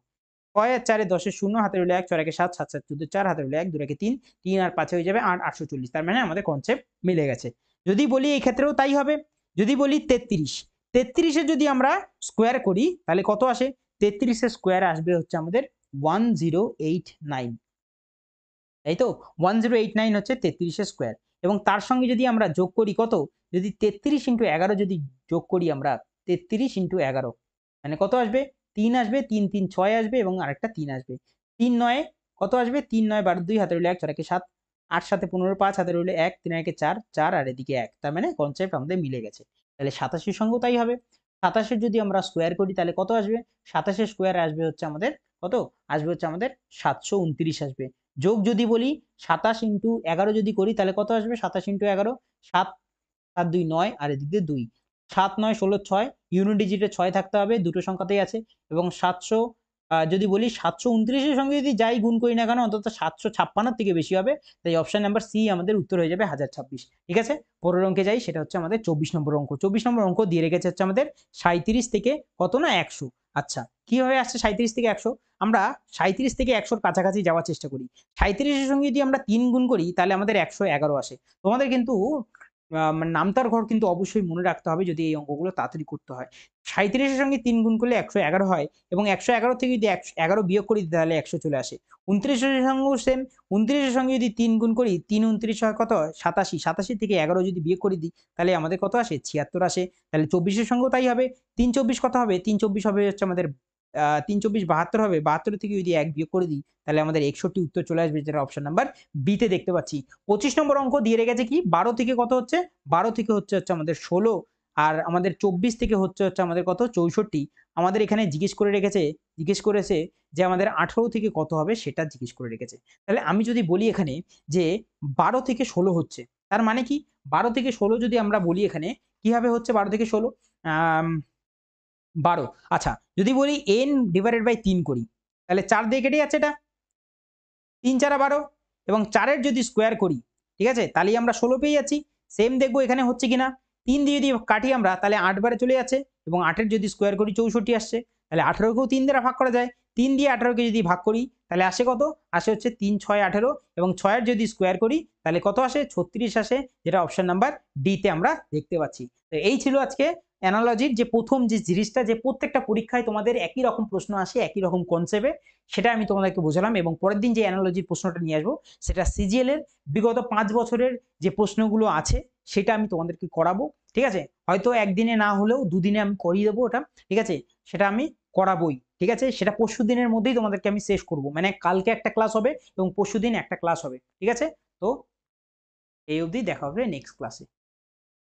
6 আর 4 এ 10 এর 0, হাতে রইল 1, 4 একে 7, 7 7 14, 4 হাতে রইল 1, 2 একে 3, 3 আর 5 হয়ে যাবে 8, 840। তার মানে আমাদের কনসেপ্ট মিলে গেছে। যদি বলি এই ক্ষেত্রেও তাই হবে। যদি বলি 33, 33 এর যদি আমরা স্কয়ার করি তাহলে কত আসে? 33 এর স্কয়ার আসবে হচ্ছে আমাদের 1089, তাই তো? 1089 হচ্ছে 33 এর স্কয়ার এবং তার সঙ্গে যদি আমরা যোগ করি কত? যদি 33 × 11 যদি যোগ করি আমরা 33 × 11 মানে কত আসবে? 3 আসবে, 3 3 6 আসবে এবং আরেকটা 3 আসবে। 3 9 কত আসবে? 3 9 12 2, হাতে রইল 1, 4 একে 7, 8 7 এ 15, 5 হাতে রইল 1, 3 একে 4, 4 আর এদিকে 1। তার মানে কনসেপ্ট আমাদের মিলে গেছে। তাহলে 87 এর সঙ্গেও তাই হবে। 27 এর যদি আমরা স্কয়ার করি তাহলে কত আসবে? 27 এর স্কয়ার আসবে হচ্ছে আমাদের কত? আসবে হচ্ছে আমাদের 729 আসবে। যোগ যদি বলি 27 × 11 যদি করি তাহলে কত আসবে? 27 × 11, 7 7 2 9 আর এদিক দিয়ে 2, 7 9 16 6, ইউনিট ডিজিটে 6 থাকতে হবে, দুটো সংখ্যাতেই আছে এবং 700 যদি বলি 729 এর সঙ্গে যদি যাই গুণ করি না কেন অন্তত 756 থেকে বেশি হবে। তাই অপশন নাম্বার সি আমাদের উত্তর হয়ে যাবে 1026, ঠিক আছে? পরের অঙ্কে যাই, সেটা হচ্ছে আমাদের 24 নম্বর অঙ্ক। 24 নম্বর অঙ্ক দিয়ে রেখেছে হচ্ছে আমাদের 37 থেকে কত না 100। আচ্ছা কিভাবে আসছে 37 থেকে 100? আমরা 37 থেকে 100 এর কাছাকাছি যাওয়ার চেষ্টা করি। 37 এর সঙ্গে যদি আমরা 3 গুণ করি তাহলে আমাদের 111 আসে। তোমাদের কিন্তু মানে নামতার ঘর কিন্তু অবশ্যই মনে রাখতে হবে যদি এই অঙ্কগুলো তাড়াতাড়ি করতে হয়। 37 এর সঙ্গে 3 গুণ করলে 111 হয় এবং 111 থেকে যদি 11 বিয়োগ করি তাহলে 100 চলে আসে। 29 এর সঙ্গেও সেম। 29 এর সঙ্গে যদি 3 গুণ করি 3 29 হয় কত? 87, 87 থেকে 11 যদি বিয়োগ করে দিই তাহলে আমাদের কত আসে? 76 আসে। তাহলে 24 এর সঙ্গেও তাই হবে। 3 24 কত হবে? 3 24 হবে হচ্ছে আমাদের 3 24 72 হবে। 72 থেকে যদি 1 বিয়োগ করে দিই তাহলে আমাদের 61 উত্তর চলে আসবে, যেটা অপশন নাম্বার বি তে দেখতে পাচ্ছি। 25 নম্বর অঙ্ক দিয়ে রেখেছে কি? 12 থেকে কত হচ্ছে? 12 থেকে হচ্ছে আমাদের 16 আর আমাদের 24 থেকে হচ্ছে আমাদের কত? 64। আমাদের এখানে জিজ্ঞেস করেছে যে আমাদের 18 থেকে কত হবে সেটা জিজ্ঞেস করে রেখেছে। তাহলে আমি যদি বলি এখানে যে 12 থেকে 16 হচ্ছে, তার মানে কি? 12 থেকে 16 যদি আমরা বলি এখানে কিভাবে হচ্ছে 12 থেকে 16? 12, আচ্ছা যদি বলি n/3 করি তাহলে 4 দিয়ে কেটে যাচ্ছে এটা। 3 4 12 এবং 4 এর যদি স্কয়ার করি, ঠিক আছে? তাহলেই আমরা 16 পেয়ে যাচ্ছি। সেম দেখবো এখানে হচ্ছে কিনা। 3 দিয়ে যদি কাটি আমরা তাহলে 8 বারে চলে যাচ্ছে এবং 8 এর যদি স্কয়ার করি 64 আসছে। তাহলে 18 কেও 3 দ্বারা ভাগ করা যায়। 3 দিয়ে 18 কে যদি ভাগ করি তাহলে আসে কত? আসে হচ্ছে 3 6 18 এবং 6 এর যদি স্কয়ার করি তাহলে কত আসে? 36 আসে, যেটা অপশন নাম্বার ডি তে আমরা দেখতে পাচ্ছি। তো এই ছিল আজকে অ্যানালজির যে প্রথম যে জিনিসটা, যে প্রত্যেকটা পরীক্ষায় তোমাদের একই রকম প্রশ্ন আসে একই রকম কনসেপ্টে, সেটা আমি তোমাদেরকে বোঝালাম এবং পরের দিন যে অ্যানালজির প্রশ্নটা নিয়ে আসবো সেটা সিজিএল এর বিগত 5 বছরের যে প্রশ্নগুলো আছে সেটা আমি তোমাদেরকে করাবো, ঠিক আছে? হয়তো একদিনে না হলেও দুদিনে আমি করিয়ে দেবো ওটা, ঠিক আছে? সেটা আমি করাবোই, ঠিক আছে? সেটা পরশু দিনের মধ্যেই তোমাদেরকে আমি শেষ করব, মানে কালকে একটা ক্লাস হবে এবং পরশু দিন একটা ক্লাস হবে, ঠিক আছে? তো এই অবধি দেখা হবে নেক্সট ক্লাসে।